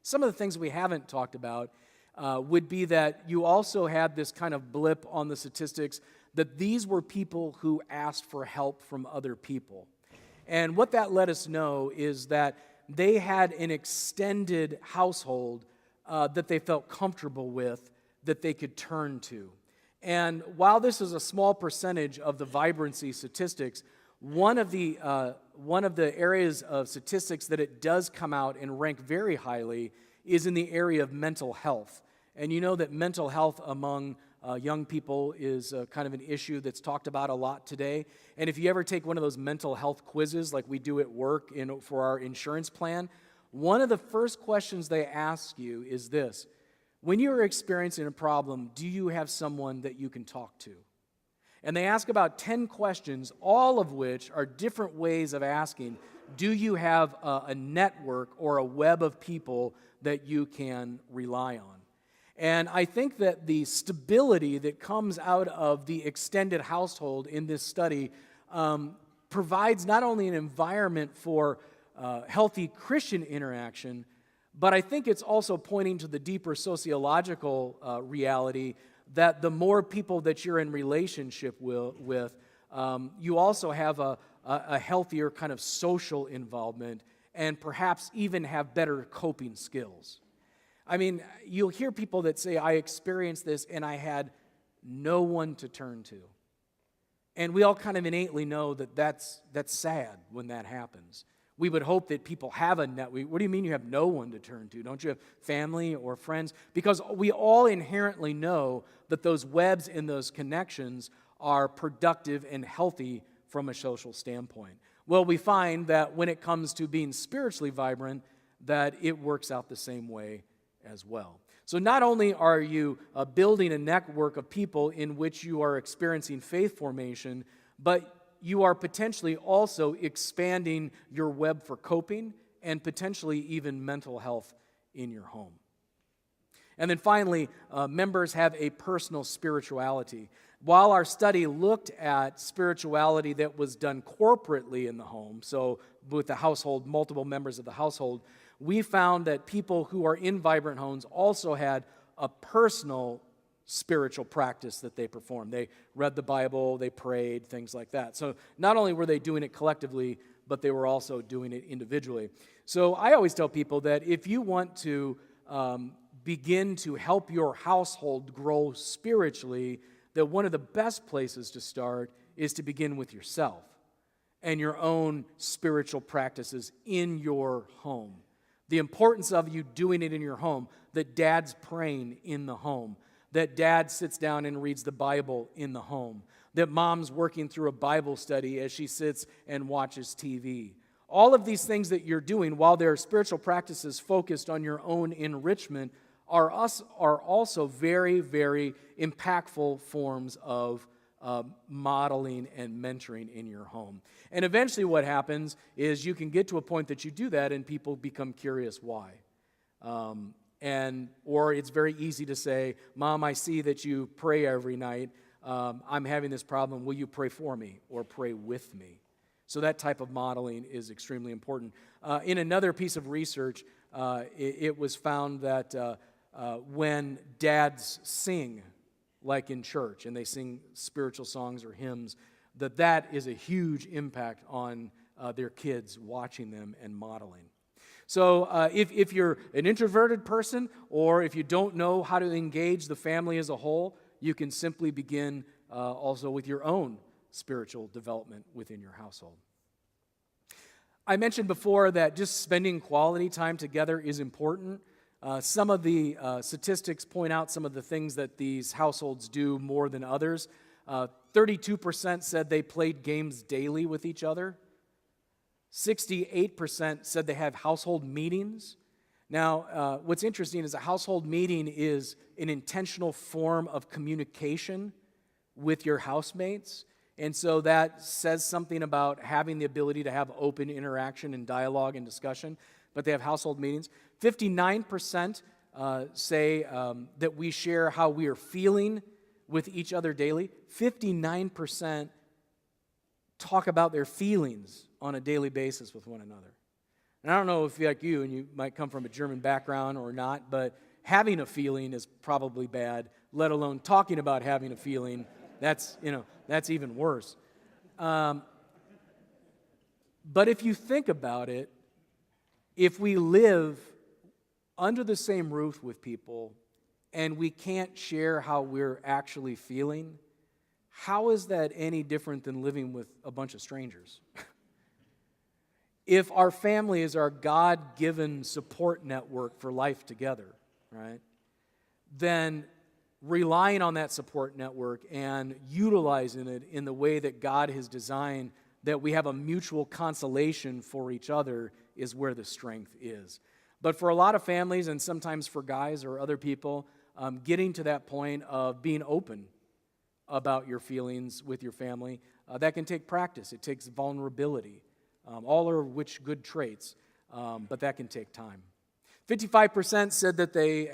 Some of the things we haven't talked about would be that you also had this kind of blip on the statistics that these were people who asked for help from other people. And what that let us know is that they had an extended household that they felt comfortable with, that they could turn to. And while this is a small percentage of the vibrancy statistics, one of the areas of statistics that it does come out and rank very highly is in the area of mental health. And you know that mental health among young people is kind of an issue that's talked about a lot today. And if you ever take one of those mental health quizzes like we do at work for our insurance plan, one of the first questions they ask you is this: when you're experiencing a problem, do you have someone that you can talk to? And they ask about 10 questions, all of which are different ways of asking, do you have a network or a web of people that you can rely on? And I think that the stability that comes out of the extended household in this study provides not only an environment for healthy Christian interaction, but I think it's also pointing to the deeper sociological reality that the more people that you're in relationship with, you also have a healthier kind of social involvement and perhaps even have better coping skills. I mean, you'll hear people that say, I experienced this and I had no one to turn to. And we all kind of innately know that that's sad when that happens. We would hope that people have a network. What do you mean you have no one to turn to? Don't you have family or friends? Because we all inherently know that those webs and those connections are productive and healthy from a social standpoint. Well, we find that when it comes to being spiritually vibrant, that it works out the same way as well. So not only are you building a network of people in which you are experiencing faith formation, but you are potentially also expanding your web for coping and potentially even mental health in your home. And then finally, members have a personal spirituality. While our study looked at spirituality that was done corporately in the home, so with the household, multiple members of the household, we found that people who are in vibrant homes also had a personal spiritual practice that they performed. They read the Bible, they prayed, things like that. So not only were they doing it collectively, but they were also doing it individually. So I always tell people that if you want to begin to help your household grow spiritually, that one of the best places to start is to begin with yourself and your own spiritual practices in your home. The importance of you doing it in your home, that dad's praying in the home, that dad sits down and reads the Bible in the home, that mom's working through a Bible study as she sits and watches TV. All of these things that you're doing, while they're spiritual practices focused on your own enrichment, are also very, very impactful forms of modeling and mentoring in your home. And eventually what happens is you can get to a point that you do that and people become curious why. Or it's very easy to say, Mom, I see that you pray every night. I'm having this problem. Will you pray for me or pray with me? So that type of modeling is extremely important. In another piece of research, it was found that when dads sing, like in church, and they sing spiritual songs or hymns, that is a huge impact on their kids watching them and modeling. So if you're an introverted person, or if you don't know how to engage the family as a whole, you can simply begin also with your own spiritual development within your household. I mentioned before that just spending quality time together is important. Some of the statistics point out some of the things that these households do more than others. 32% said they played games daily with each other. 68% said they have household meetings. Now, what's interesting is a household meeting is an intentional form of communication with your housemates. And so that says something about having the ability to have open interaction and dialogue and discussion. But they have household meetings. 59% say that we share how we are feeling with each other daily. 59% talk about their feelings on a daily basis with one another. And I don't know if you're like you, and you might come from a German background or not, but having a feeling is probably bad, let alone talking about having a feeling. That's even worse. But if you think about it, if we live under the same roof with people and we can't share how we're actually feeling, how is that any different than living with a bunch of strangers? If our family is our God-given support network for life together, right, then relying on that support network and utilizing it in the way that God has designed, that we have a mutual consolation for each other, is where the strength is. But for a lot of families, and sometimes for guys or other people, getting to that point of being open about your feelings with your family, that can take practice. It takes vulnerability. All are which good traits, but that can take time. 55% said that they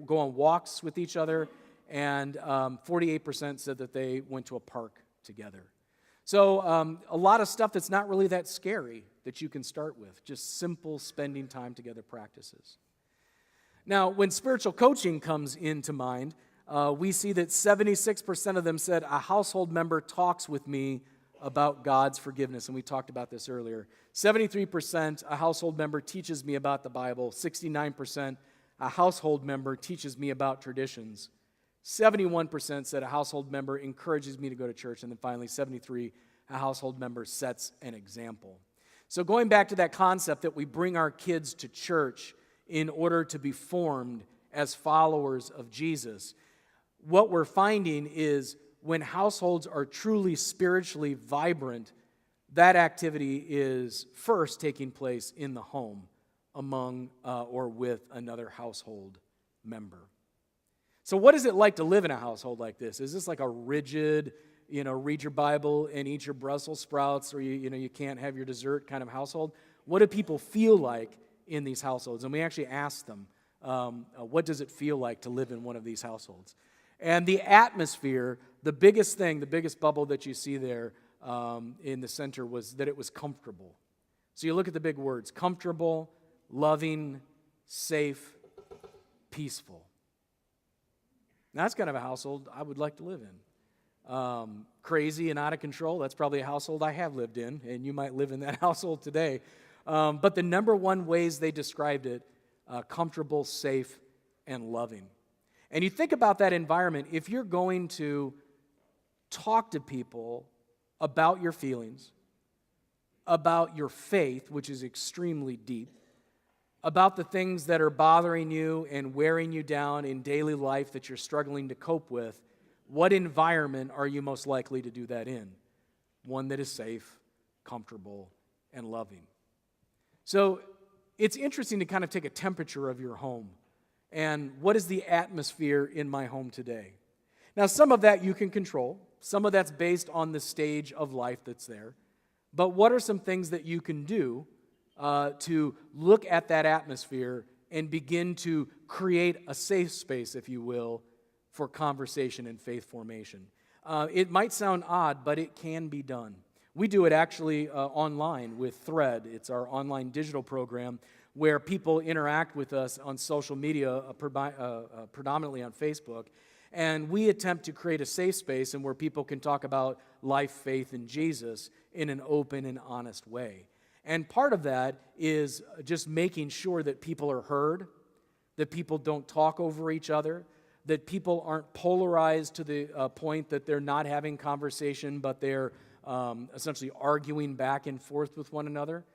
go on walks with each other, and 48% said that they went to a park together. So a lot of stuff that's not really that scary that you can start with, just simple spending time together practices. Now, when spiritual coaching comes into mind, we see that 76% of them said a household member talks with me about God's forgiveness, and we talked about this earlier. 73%, a household member teaches me about the Bible. 69%, a household member teaches me about traditions. 71% said a household member encourages me to go to church. And then finally, 73%, a household member sets an example. So going back to that concept that we bring our kids to church in order to be formed as followers of Jesus, what we're finding is when households are truly spiritually vibrant, that activity is first taking place in the home among or with another household member. So what is it like to live in a household like this? Is this like a rigid, read your Bible and eat your Brussels sprouts, or you can't have your dessert kind of household? What do people feel like in these households? And we actually asked them, what does it feel like to live in one of these households? And the atmosphere, the biggest bubble that you see there in the center was that it was comfortable. So you look at the big words: comfortable, loving, safe, peaceful. That's kind of a household I would like to live in. Crazy and out of control, that's probably a household I have lived in, and you might live in that household today. But the number one ways they described it, comfortable, safe, and loving. And you think about that environment, if you're going to talk to people about your feelings, about your faith, which is extremely deep, about the things that are bothering you and wearing you down in daily life that you're struggling to cope with, what environment are you most likely to do that in? One that is safe, comfortable, and loving. So it's interesting to kind of take a temperature of your home. And what is the atmosphere in my home today? Now, some of that you can control. Some of that's based on the stage of life that's there. But what are some things that you can do to look at that atmosphere and begin to create a safe space, if you will, for conversation and faith formation? It might sound odd, but it can be done. We do it actually online with Thread. It's our online digital program where people interact with us on social media, predominantly on Facebook, and we attempt to create a safe space and where people can talk about life, faith, and Jesus in an open and honest way. And part of that is just making sure that people are heard, that people don't talk over each other, that people aren't polarized to the point that they're not having conversation, but they're essentially arguing back and forth with one another.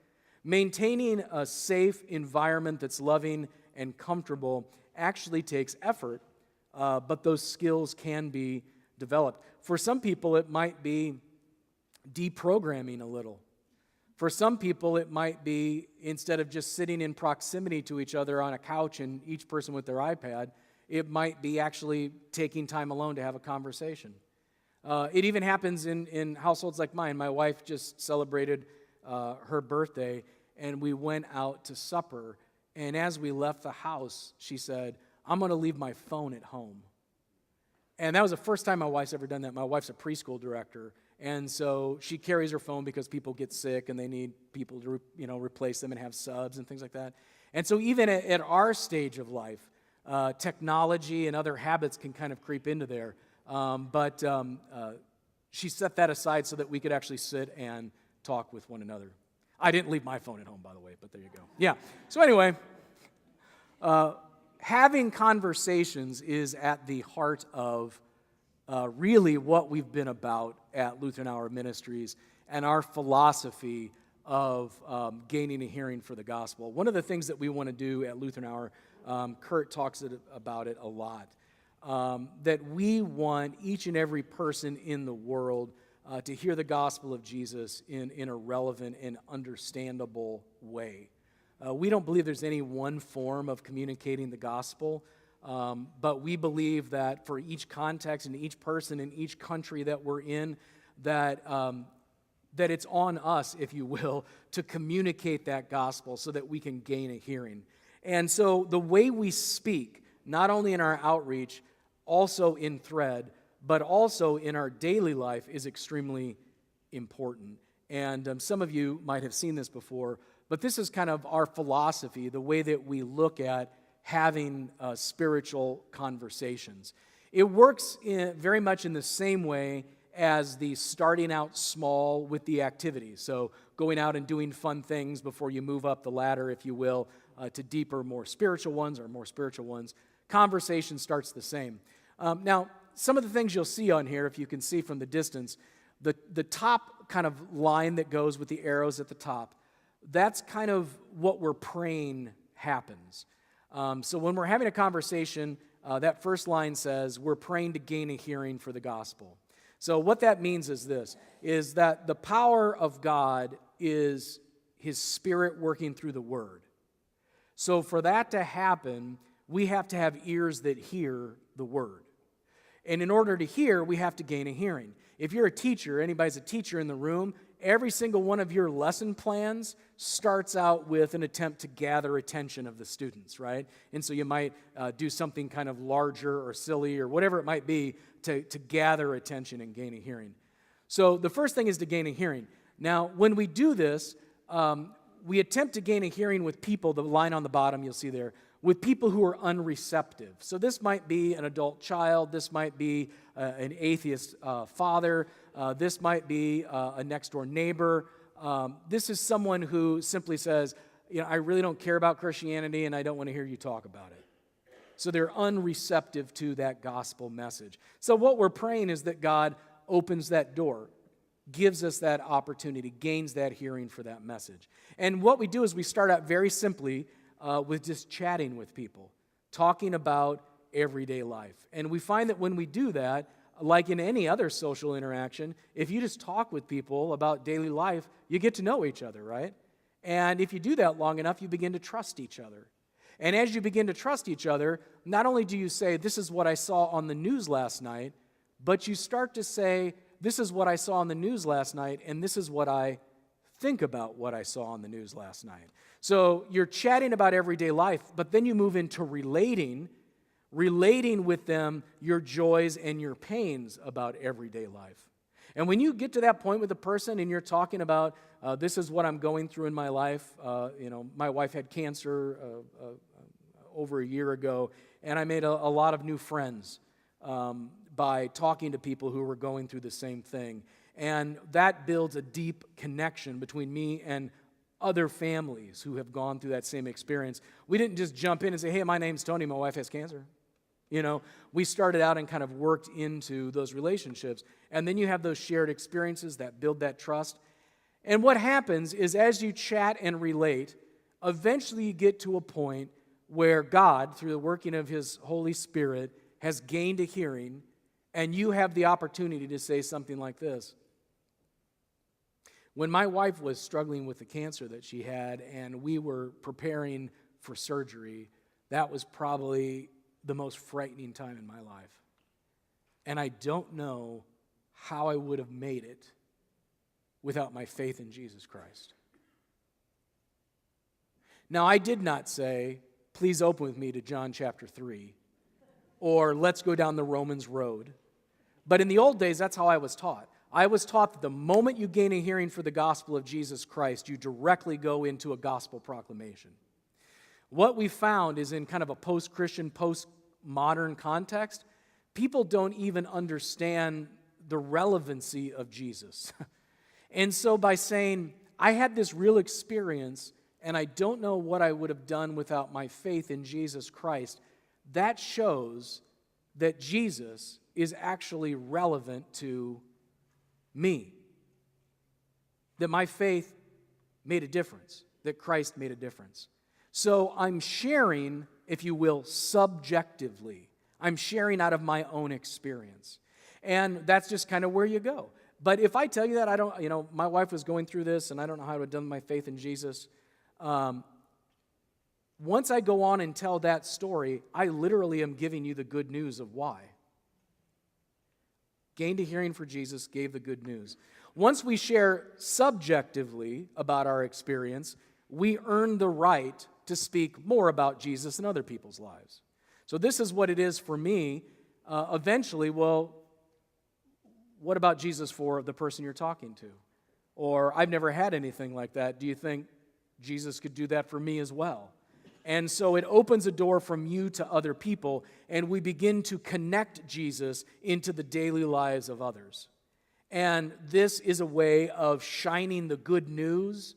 Maintaining a safe environment that's loving and comfortable actually takes effort, but those skills can be developed. For some people, it might be deprogramming a little. For some people, it might be, instead of just sitting in proximity to each other on a couch and each person with their iPad, it might be actually taking time alone to have a conversation. It even happens in households like mine. My wife just celebrated her birthday, and we went out to supper. And as we left the house, she said, "I'm going to leave my phone at home." And that was the first time my wife's ever done that. My wife's a preschool director, and so she carries her phone because people get sick and they need people to replace them and have subs and things like that. And so even at our stage of life, technology and other habits can kind of creep into there. But she set that aside so that we could actually sit and talk with one another. I didn't leave my phone at home, by the way, but there you go. Yeah. So anyway, having conversations is at the heart of really what we've been about at Lutheran Hour Ministries and our philosophy of gaining a hearing for the gospel. One of the things that we want to do at Lutheran Hour, Kurt talks about it a lot, that we want each and every person in the world to hear the gospel of Jesus in a relevant and understandable way. We don't believe there's any one form of communicating the gospel, but we believe that for each context and each person in each country that we're in, that it's on us, if you will, to communicate that gospel so that we can gain a hearing. And so the way we speak, not only in our outreach, also in thread, but also in our daily life is extremely important. And some of you might have seen this before, but this is kind of our philosophy, the way that we look at having spiritual conversations. It works very much in the same way as the starting out small with the activities. So going out and doing fun things before you move up the ladder, if you will, to deeper, more spiritual ones or more spiritual ones. Conversation starts the same. Now, some of the things you'll see on here, if you can see from the distance, the top kind of line that goes with the arrows at the top, that's kind of what we're praying happens. So when we're having a conversation, that first line says, we're praying to gain a hearing for the gospel. So what that means is this, is that the power of God is His Spirit working through the Word. So for that to happen, we have to have ears that hear the Word. And in order to hear, we have to gain a hearing. If you're a teacher, anybody's a teacher in the room, every single one of your lesson plans starts out with an attempt to gather attention of the students, right? And so you might do something kind of larger or silly or whatever it might be to gather attention and gain a hearing. So the first thing is to gain a hearing. Now, when we do this, we attempt to gain a hearing with people, the line on the bottom you'll see there, with people who are unreceptive. So this might be an adult child, this might be an atheist father, this might be a next-door neighbor. This is someone who simply says, I really don't care about Christianity and I don't want to hear you talk about it. So they're unreceptive to that gospel message. So what we're praying is that God opens that door, gives us that opportunity, gains that hearing for that message. And what we do is we start out very simply with just chatting with people, talking about everyday life. And we find that when we do that, like in any other social interaction, if you just talk with people about daily life, you get to know each other, right? And if you do that long enough, you begin to trust each other. And as you begin to trust each other, not only do you say, this is what I saw on the news last night, but you start to say, this is what I saw on the news last night, and this is what I think about what I saw on the news last night. So you're chatting about everyday life, but then you move into relating with them your joys and your pains about everyday life. And when you get to that point with a person and you're talking about, this is what I'm going through in my life, my wife had cancer over a year ago, and I made a lot of new friends by talking to people who were going through the same thing. And that builds a deep connection between me and other families who have gone through that same experience. We didn't just jump in and say, hey, my name's Toni, my wife has cancer. We started out and kind of worked into those relationships. And then you have those shared experiences that build that trust. And what happens is as you chat and relate, eventually you get to a point where God, through the working of His Holy Spirit, has gained a hearing, and you have the opportunity to say something like this. When my wife was struggling with the cancer that she had and we were preparing for surgery, that was probably the most frightening time in my life. And I don't know how I would have made it without my faith in Jesus Christ. Now, I did not say, please open with me to John chapter 3, or let's go down the Romans road. But in the old days, that's how I was taught. I was taught that the moment you gain a hearing for the gospel of Jesus Christ, you directly go into a gospel proclamation. What we found is in kind of a post-Christian, post-modern context, people don't even understand the relevancy of Jesus. And so by saying, I had this real experience, and I don't know what I would have done without my faith in Jesus Christ, that shows that Jesus is actually relevant to me. That my faith made a difference, that Christ made a difference. So I'm sharing, if you will, subjectively. I'm sharing out of my own experience. And that's just kind of where you go. But if I tell you that, I don't, my wife was going through this, and I don't know how I would have done my faith in Jesus. Once I go on and tell that story, I literally am giving you the good news of why. Gained a hearing for Jesus, gave the good news. Once we share subjectively about our experience, we earn the right to speak more about Jesus in other people's lives. So this is what it is for me. Eventually, well, what about Jesus for the person you're talking to? Or, I've never had anything like that. Do you think Jesus could do that for me as well? And so it opens a door from you to other people, and we begin to connect Jesus into the daily lives of others. And this is a way of shining the good news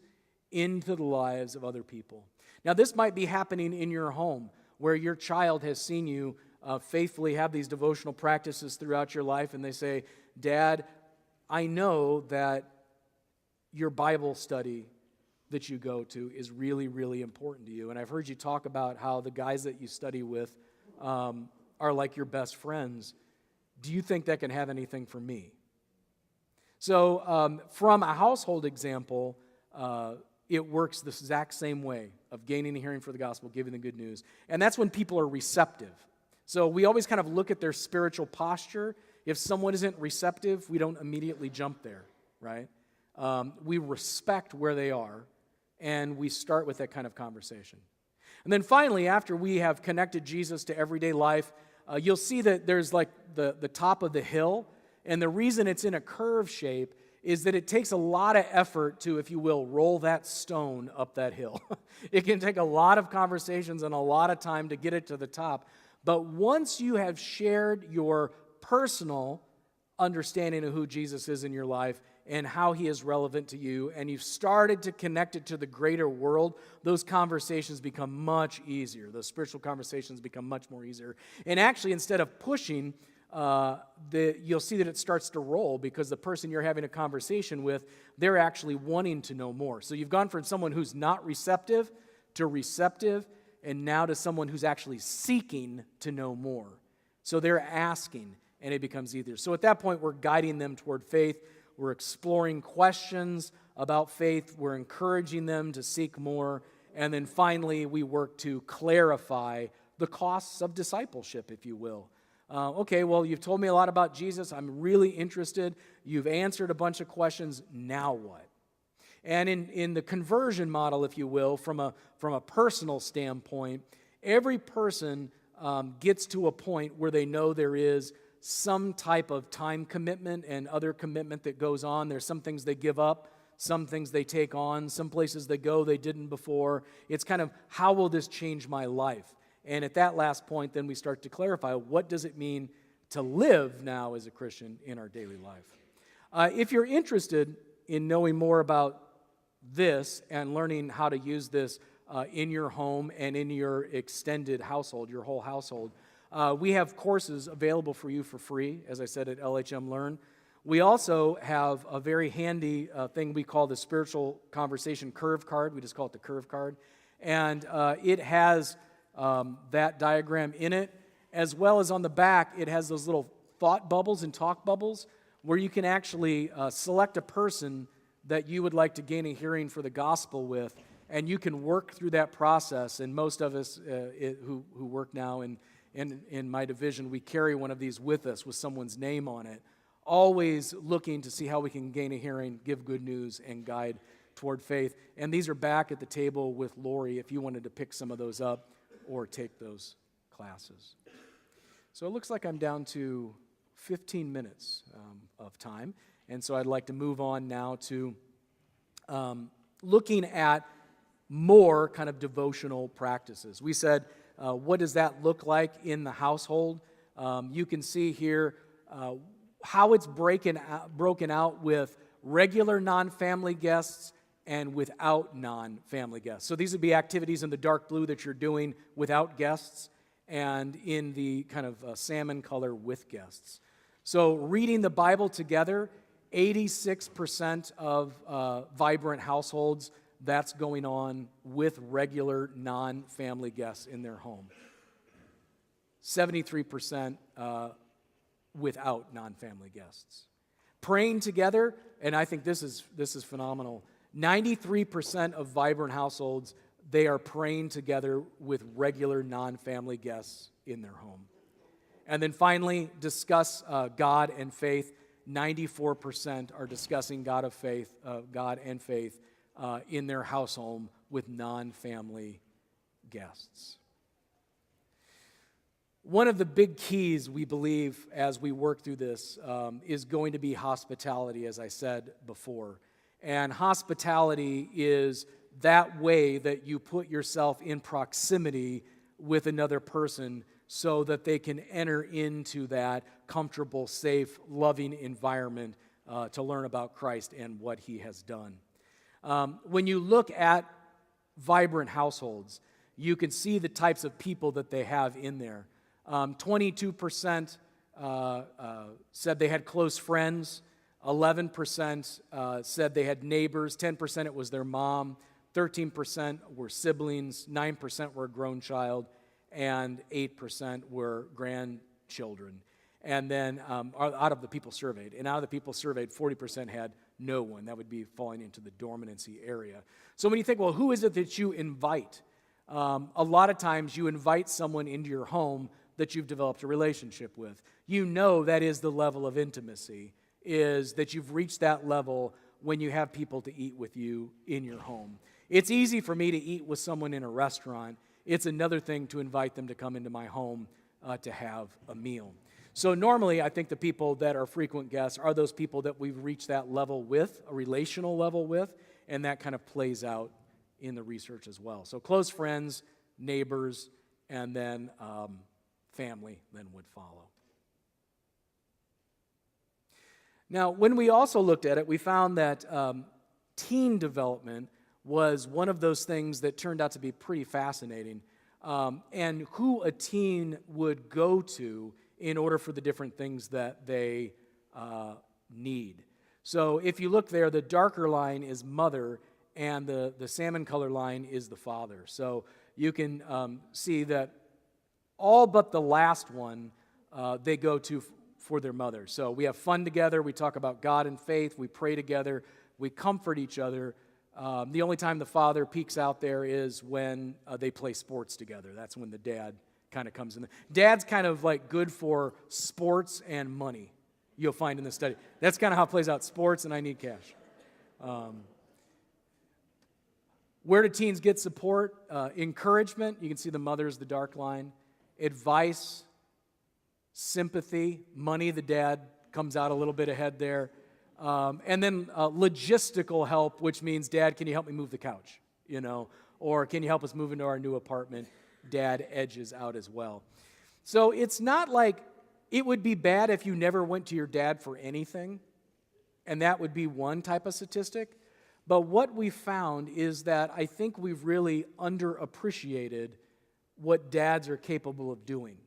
into the lives of other people. Now, this might be happening in your home, where your child has seen you faithfully have these devotional practices throughout your life, and they say, Dad, I know that your Bible study that you go to is really, really important to you. And I've heard you talk about how the guys that you study with are like your best friends. Do you think that can have anything for me? So from a household example, it works the exact same way of gaining a hearing for the gospel, giving the good news. And that's when people are receptive. So we always kind of look at their spiritual posture. If someone isn't receptive, we don't immediately jump there, right? We respect where they are, and we start with that kind of conversation. And then finally, after we have connected Jesus to everyday life, you'll see that there's like the top of the hill, and the reason it's in a curve shape is that it takes a lot of effort to, if you will, roll that stone up that hill. It can take a lot of conversations and a lot of time to get it to the top. But once you have shared your personal understanding of who Jesus is in your life and how he is relevant to you, and you've started to connect it to the greater world, those conversations become much easier. Those spiritual conversations become much more easier. And actually, instead of pushing, you'll see that it starts to roll because the person you're having a conversation with, they're actually wanting to know more. So you've gone from someone who's not receptive to receptive, and now to someone who's actually seeking to know more. So they're asking, and it becomes easier. So at that point, we're guiding them toward faith. We're exploring questions about faith. We're encouraging them to seek more. And then finally, we work to clarify the costs of discipleship, if you will. Okay, well, you've told me a lot about Jesus. I'm really interested. You've answered a bunch of questions. Now what? And in the conversion model, if you will, from a personal standpoint, every person gets to a point where they know there is some type of time commitment and other commitment that goes on. There's some things they give up, some things they take on, some places they go they didn't before. It's kind of, how will this change my life? And at that last point, then we start to clarify, what does it mean to live now as a Christian in our daily life? If you're interested in knowing more about this and learning how to use this in your home and in your extended household, your whole household, we have courses available for you for free, as I said, at LHM Learn. We also have a very handy thing we call the Spiritual Conversation Curve Card. We just call it the Curve Card. And it has that diagram in it, as well as on the back, it has those little thought bubbles and talk bubbles where you can actually select a person that you would like to gain a hearing for the gospel with, and you can work through that process. And most of us who work now in my division, we carry one of these with us with someone's name on it, always looking to see how we can gain a hearing, give good news, and guide toward faith. And these are back at the table with Lori if you wanted to pick some of those up or take those classes. So it looks like I'm down to 15 minutes of time. And so I'd like to move on now to looking at more kind of devotional practices. We said, what does that look like in the household? You can see here how it's broken out with regular non-family guests and without non-family guests. So these would be activities in the dark blue that you're doing without guests, and in the kind of salmon color with guests. So reading the Bible together, 86% of vibrant households, that's going on with regular non-family guests in their home. 73% without non-family guests. Praying together, and I think this is phenomenal, 93% of vibrant households, they are praying together with regular non-family guests in their home. And then finally, discuss God and faith. 94% are discussing God and faith in their house home with non-family guests. One of the big keys we believe as we work through this is going to be hospitality, as I said before. And hospitality is that way that you put yourself in proximity with another person so that they can enter into that comfortable, safe, loving environment to learn about Christ and what He has done. When you look at vibrant households, you can see the types of people that they have in there. 22% said they had close friends. 11% said they had neighbors. 10% it was their mom. 13% were siblings. 9% were a grown child. And 8% were grandchildren. And then out of the people surveyed, 40% had no one. That would be falling into the dormancy area. So when you think, well, who is it that you invite? A lot of times you invite someone into your home that you've developed a relationship with. You know that is the level of intimacy, is that you've reached that level when you have people to eat with you in your home. It's easy for me to eat with someone in a restaurant. It's another thing to invite them to come into my home to have a meal. So normally, I think the people that are frequent guests are those people that we've reached that level with, a relational level with, and that kind of plays out in the research as well. So close friends, neighbors, and then family then would follow. Now, when we also looked at it, we found that teen development was one of those things that turned out to be pretty fascinating, and who a teen would go to in order for the different things that they need. So if you look there, the darker line is mother, and the salmon color line is the father. So you can see that all but the last one they go to for their mother. So we have fun together, we talk about God and faith, we pray together, we comfort each other. The only time the father peeks out there is when they play sports together. That's when the dad kind of comes in. Dad's kind of like good for sports and money, you'll find in the study. That's kind of how it plays out, sports and I need cash. Where do teens get support? Encouragement, you can see the mother's the dark line. Advice, sympathy, money, the dad comes out a little bit ahead there. And then logistical help, which means, Dad, can you help me move the couch? Or can you help us move into our new apartment? Dad edges out as well. So it's not like it would be bad if you never went to your dad for anything, and that would be one type of statistic. But what we found is that I think we've really underappreciated what dads are capable of doing.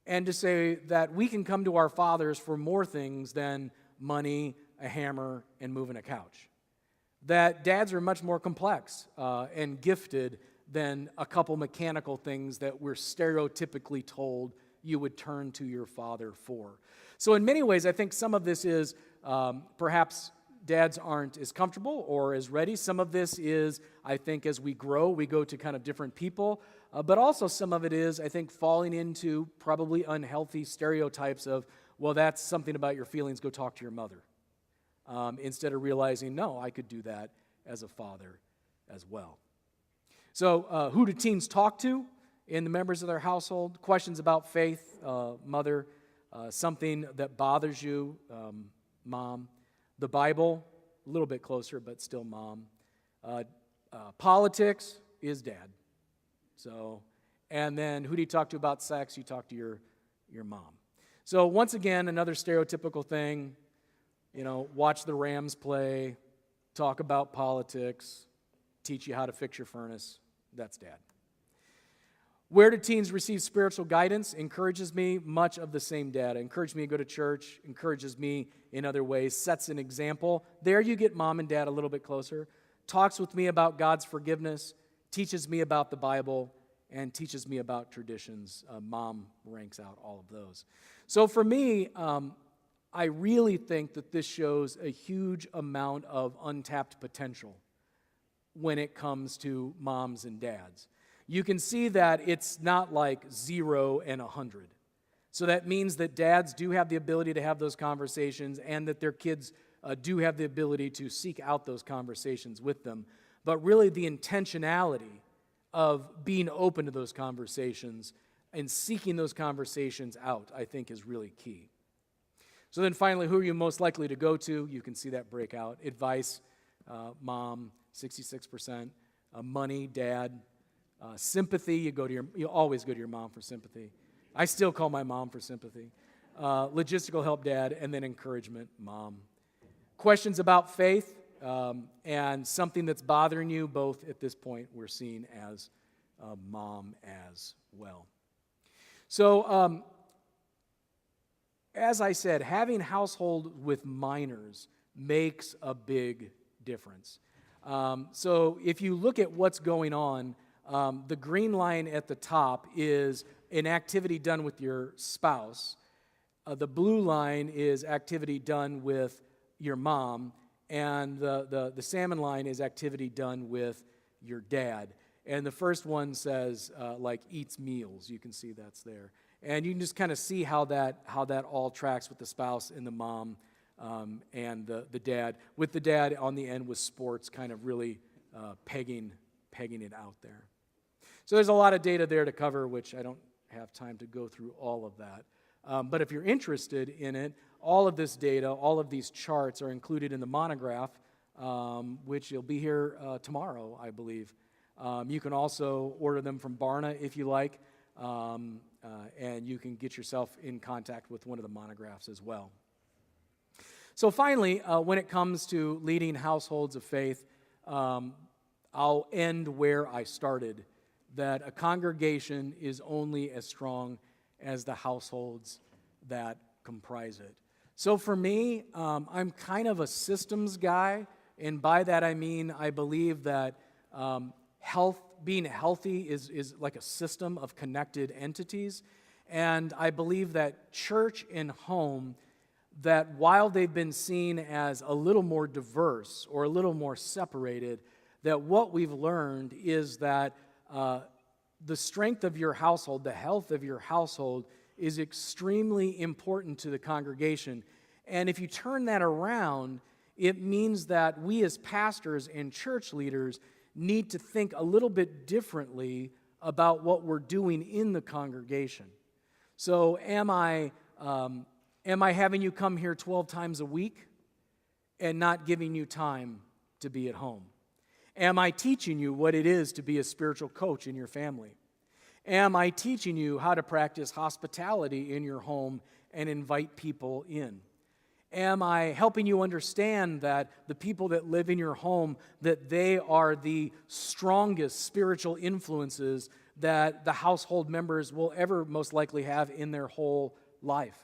And to say that we can come to our fathers for more things than money, a hammer, and moving a couch. That dads are much more complex and gifted than a couple mechanical things that we're stereotypically told you would turn to your father for. So in many ways, I think some of this is perhaps dads aren't as comfortable or as ready. Some of this is, I think, as we grow, we go to kind of different people. But also some of it is, I think, falling into probably unhealthy stereotypes of, well, that's something about your feelings, go talk to your mother. Instead of realizing, no, I could do that as a father as well. So who do teens talk to in the members of their household? Questions about faith, mother. Something that bothers you, mom. The Bible, a little bit closer, but still mom. Politics is dad. So, and then who do you talk to about sex? You talk to your mom. So once again, another stereotypical thing, watch the Rams play, talk about politics, teach you how to fix your furnace. That's Dad. Where do teens receive spiritual guidance? Encourages me, much of the same dad. Encourages me to go to church, encourages me in other ways, sets an example. There you get mom and dad a little bit closer. Talks with me about God's forgiveness, teaches me about the Bible, and teaches me about traditions. Mom ranks out all of those. So for me, I really think that this shows a huge amount of untapped potential when it comes to moms and dads. You can see that it's not like 0 and 100. So that means that dads do have the ability to have those conversations and that their kids do have the ability to seek out those conversations with them. But really the intentionality of being open to those conversations and seeking those conversations out, I think, is really key. So then finally, who are you most likely to go to? You can see that breakout. Advice, mom, 66%. Money, dad. Sympathy, you always go to your mom for sympathy. I still call my mom for sympathy. Logistical help, dad, and then encouragement, mom. Questions about faith and something that's bothering you, both at this point we're seeing as mom as well. So, as I said, having household with minors makes a big difference. So if you look at what's going on, the green line at the top is an activity done with your spouse. The blue line is activity done with your mom. And the salmon line is activity done with your dad. And the first one says, like, eats meals. You can see that's there. And you can just kind of see how that all tracks with the spouse and the mom and the dad. With the dad on the end with sports kind of really pegging it out there. So there's a lot of data there to cover, which I don't have time to go through all of that. But if you're interested in it, all of this data, all of these charts are included in the monograph, which will be here tomorrow, I believe. You can also order them from Barna if you like, and you can get yourself in contact with one of the monographs as well. So finally, when it comes to leading households of faith, I'll end where I started, that a congregation is only as strong as the households that comprise it. So for me, I'm kind of a systems guy, and by that I mean I believe that being healthy is like a system of connected entities, and I believe that church and home, that while they've been seen as a little more diverse or a little more separated, that what we've learned is that the strength of your household, the health of your household, is extremely important to the congregation. And if you turn that around, it means that we as pastors and church leaders need to think a little bit differently about what we're doing in the congregation. So am I having you come here 12 times a week and not giving you time to be at home? Am I teaching you what it is to be a spiritual coach in your family? Am I teaching you how to practice hospitality in your home and invite people in? Am I helping you understand that the people that live in your home, that they are the strongest spiritual influences that the household members will ever most likely have in their whole life?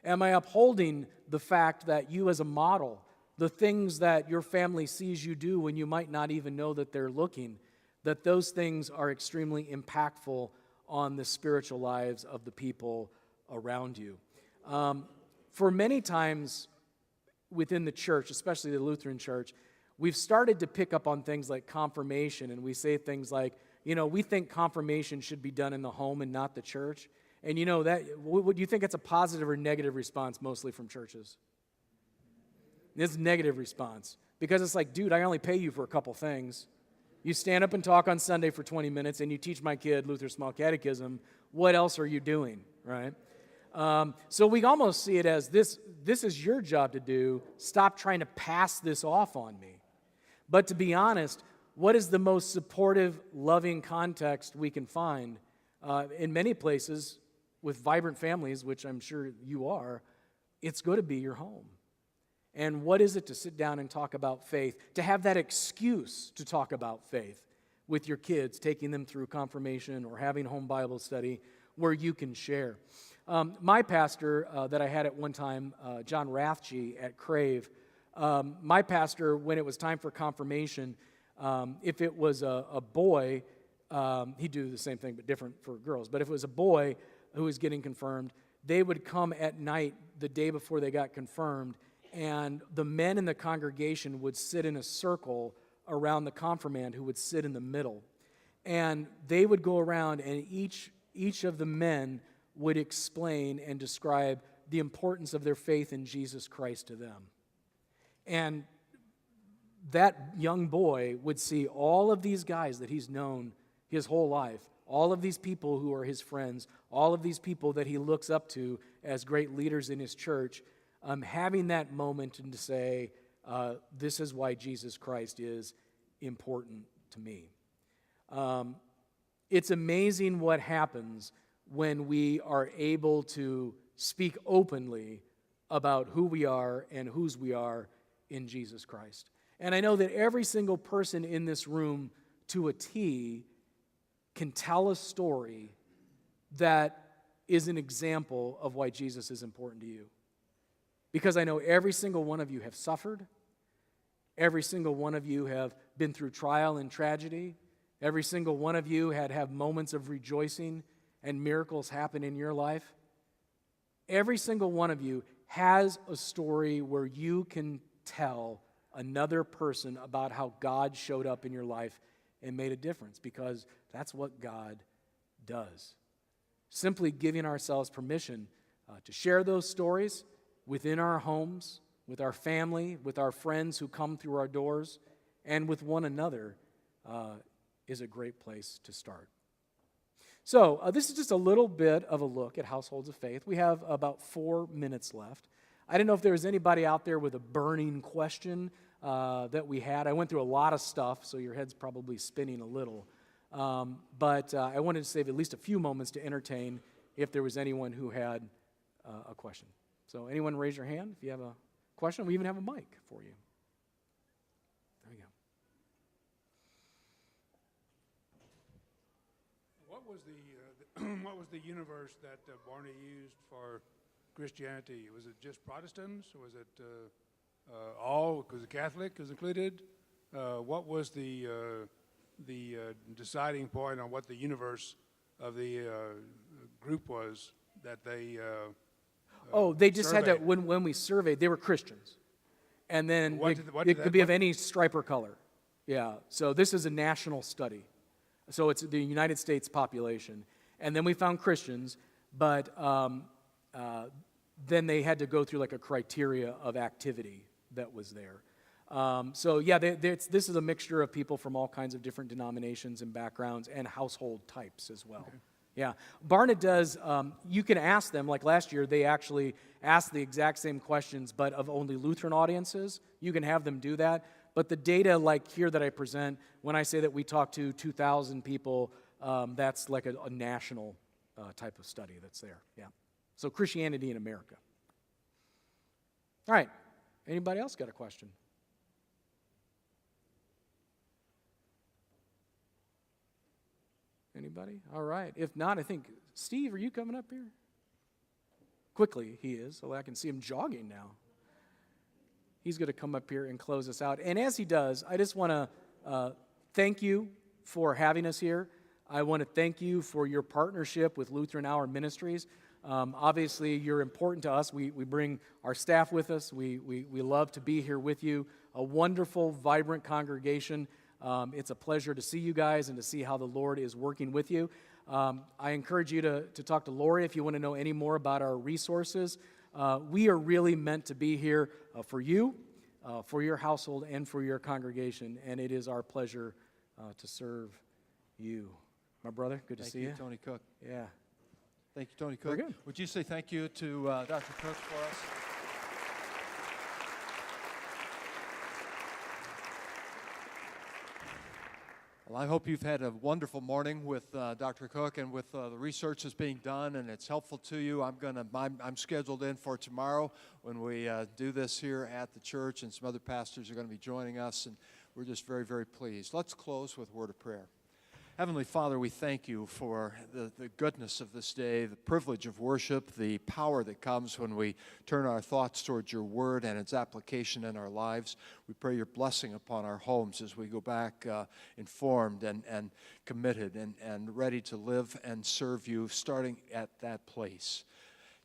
Am I upholding the fact that you as a model, the things that your family sees you do when you might not even know that they're looking, that those things are extremely impactful on the spiritual lives of the people around you? For many times within the church, especially the Lutheran church, we've started to pick up on things like confirmation, and we say things like, we think confirmation should be done in the home and not the church. And would you think it's a positive or negative response mostly from churches? It's a negative response, because it's like, dude, I only pay you for a couple things. You stand up and talk on Sunday for 20 minutes, and you teach my kid Luther's Small Catechism. What else are you doing, right? So we almost see it as this is your job to do. Stop trying to pass this off on me. But to be honest, what is the most supportive, loving context we can find? In many places, with vibrant families, which I'm sure you are, it's going to be your home. And what is it to sit down and talk about faith, to have that excuse to talk about faith with your kids, taking them through confirmation or having home Bible study where you can share. My pastor that I had at one time, John Rathje at Crave, my pastor, when it was time for confirmation, if it was a boy, he'd do the same thing but different for girls, but if it was a boy who was getting confirmed, they would come at night the day before they got confirmed, and the men in the congregation would sit in a circle around the confirmand who would sit in the middle. And they would go around, and each of the men would explain and describe the importance of their faith in Jesus Christ to them. And that young boy would see all of these guys that he's known his whole life, all of these people who are his friends, all of these people that he looks up to as great leaders in his church, having that moment and to say, this is why Jesus Christ is important to me. It's amazing what happens when we are able to speak openly about who we are and whose we are in Jesus Christ. And I know that every single person in this room, to a T, can tell a story that is an example of why Jesus is important to you. Because I know every single one of you have suffered. Every single one of you have been through trial and tragedy. Every single one of you have moments of rejoicing and miracles happen in your life. Every single one of you has a story where you can tell another person about how God showed up in your life and made a difference, because that's what God does. Simply giving ourselves permission to share those stories within our homes, with our family, with our friends who come through our doors, and with one another is a great place to start. So this is just a little bit of a look at Households of Faith. We have about 4 minutes left. I didn't know if there was anybody out there with a burning question that we had. I went through a lot of stuff, so your head's probably spinning a little. But I wanted to save at least a few moments to entertain if there was anyone who had a question. So anyone raise your hand if you have a question. We even have a mic for you. There you go. What was the universe that Barna used for Christianity? Was it just Protestants? Was it all? Was it Catholic was included? What was the deciding point on what the universe of the group was that they they just surveyed? had that when we surveyed, they were Christians. And then it could be of any stripe or color. Yeah, so this is a national study. So it's the United States population. And then we found Christians, but then they had to go through like a criteria of activity that was there. This is a mixture of people from all kinds of different denominations and backgrounds and household types as well. Okay. Yeah. Barna does, you can ask them, like last year, they actually asked the exact same questions, but of only Lutheran audiences. You can have them do that. But the data like here that I present, when I say that we talk to 2,000 people, that's like a national type of study that's there. Yeah. So Christianity in America. All right. Anybody else got a question? Anybody? All right. If not, I think, Steve, are you coming up here? Quickly, he is. So I can see him jogging now. He's going to come up here and close us out. And as he does, I just want to thank you for having us here. I want to thank you for your partnership with Lutheran Hour Ministries. Obviously, you're important to us. We bring our staff with us. We love to be here with you. A wonderful, vibrant congregation. It's a pleasure to see you guys and to see how the Lord is working with you. I encourage you to talk to Lori if you want to know any more about our resources. We are really meant to be here for you, for your household, and for your congregation, and it is our pleasure to serve you. My brother, good to see you. Thank you, Toni Cook. Yeah. Thank you, Toni Cook. Very good. Would you say thank you to Dr. Cook for us? Well, I hope you've had a wonderful morning with Dr. Cook and with the research that's being done, and it's helpful to you. I'm scheduled in for tomorrow when we do this here at the church, and some other pastors are going to be joining us, and we're just very, very pleased. Let's close with a word of prayer. Heavenly Father, we thank you for the goodness of this day, the privilege of worship, the power that comes when we turn our thoughts towards your word and its application in our lives. We pray your blessing upon our homes as we go back informed and committed and ready to live and serve you, starting at that place.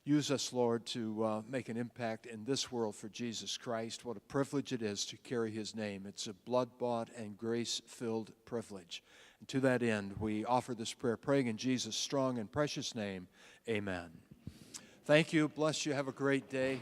Use us, Lord, to make an impact in this world for Jesus Christ. What a privilege it is to carry his name. It's a blood-bought and grace-filled privilege. And to that end, we offer this prayer, praying in Jesus' strong and precious name. Amen. Thank you. Bless you. Have a great day.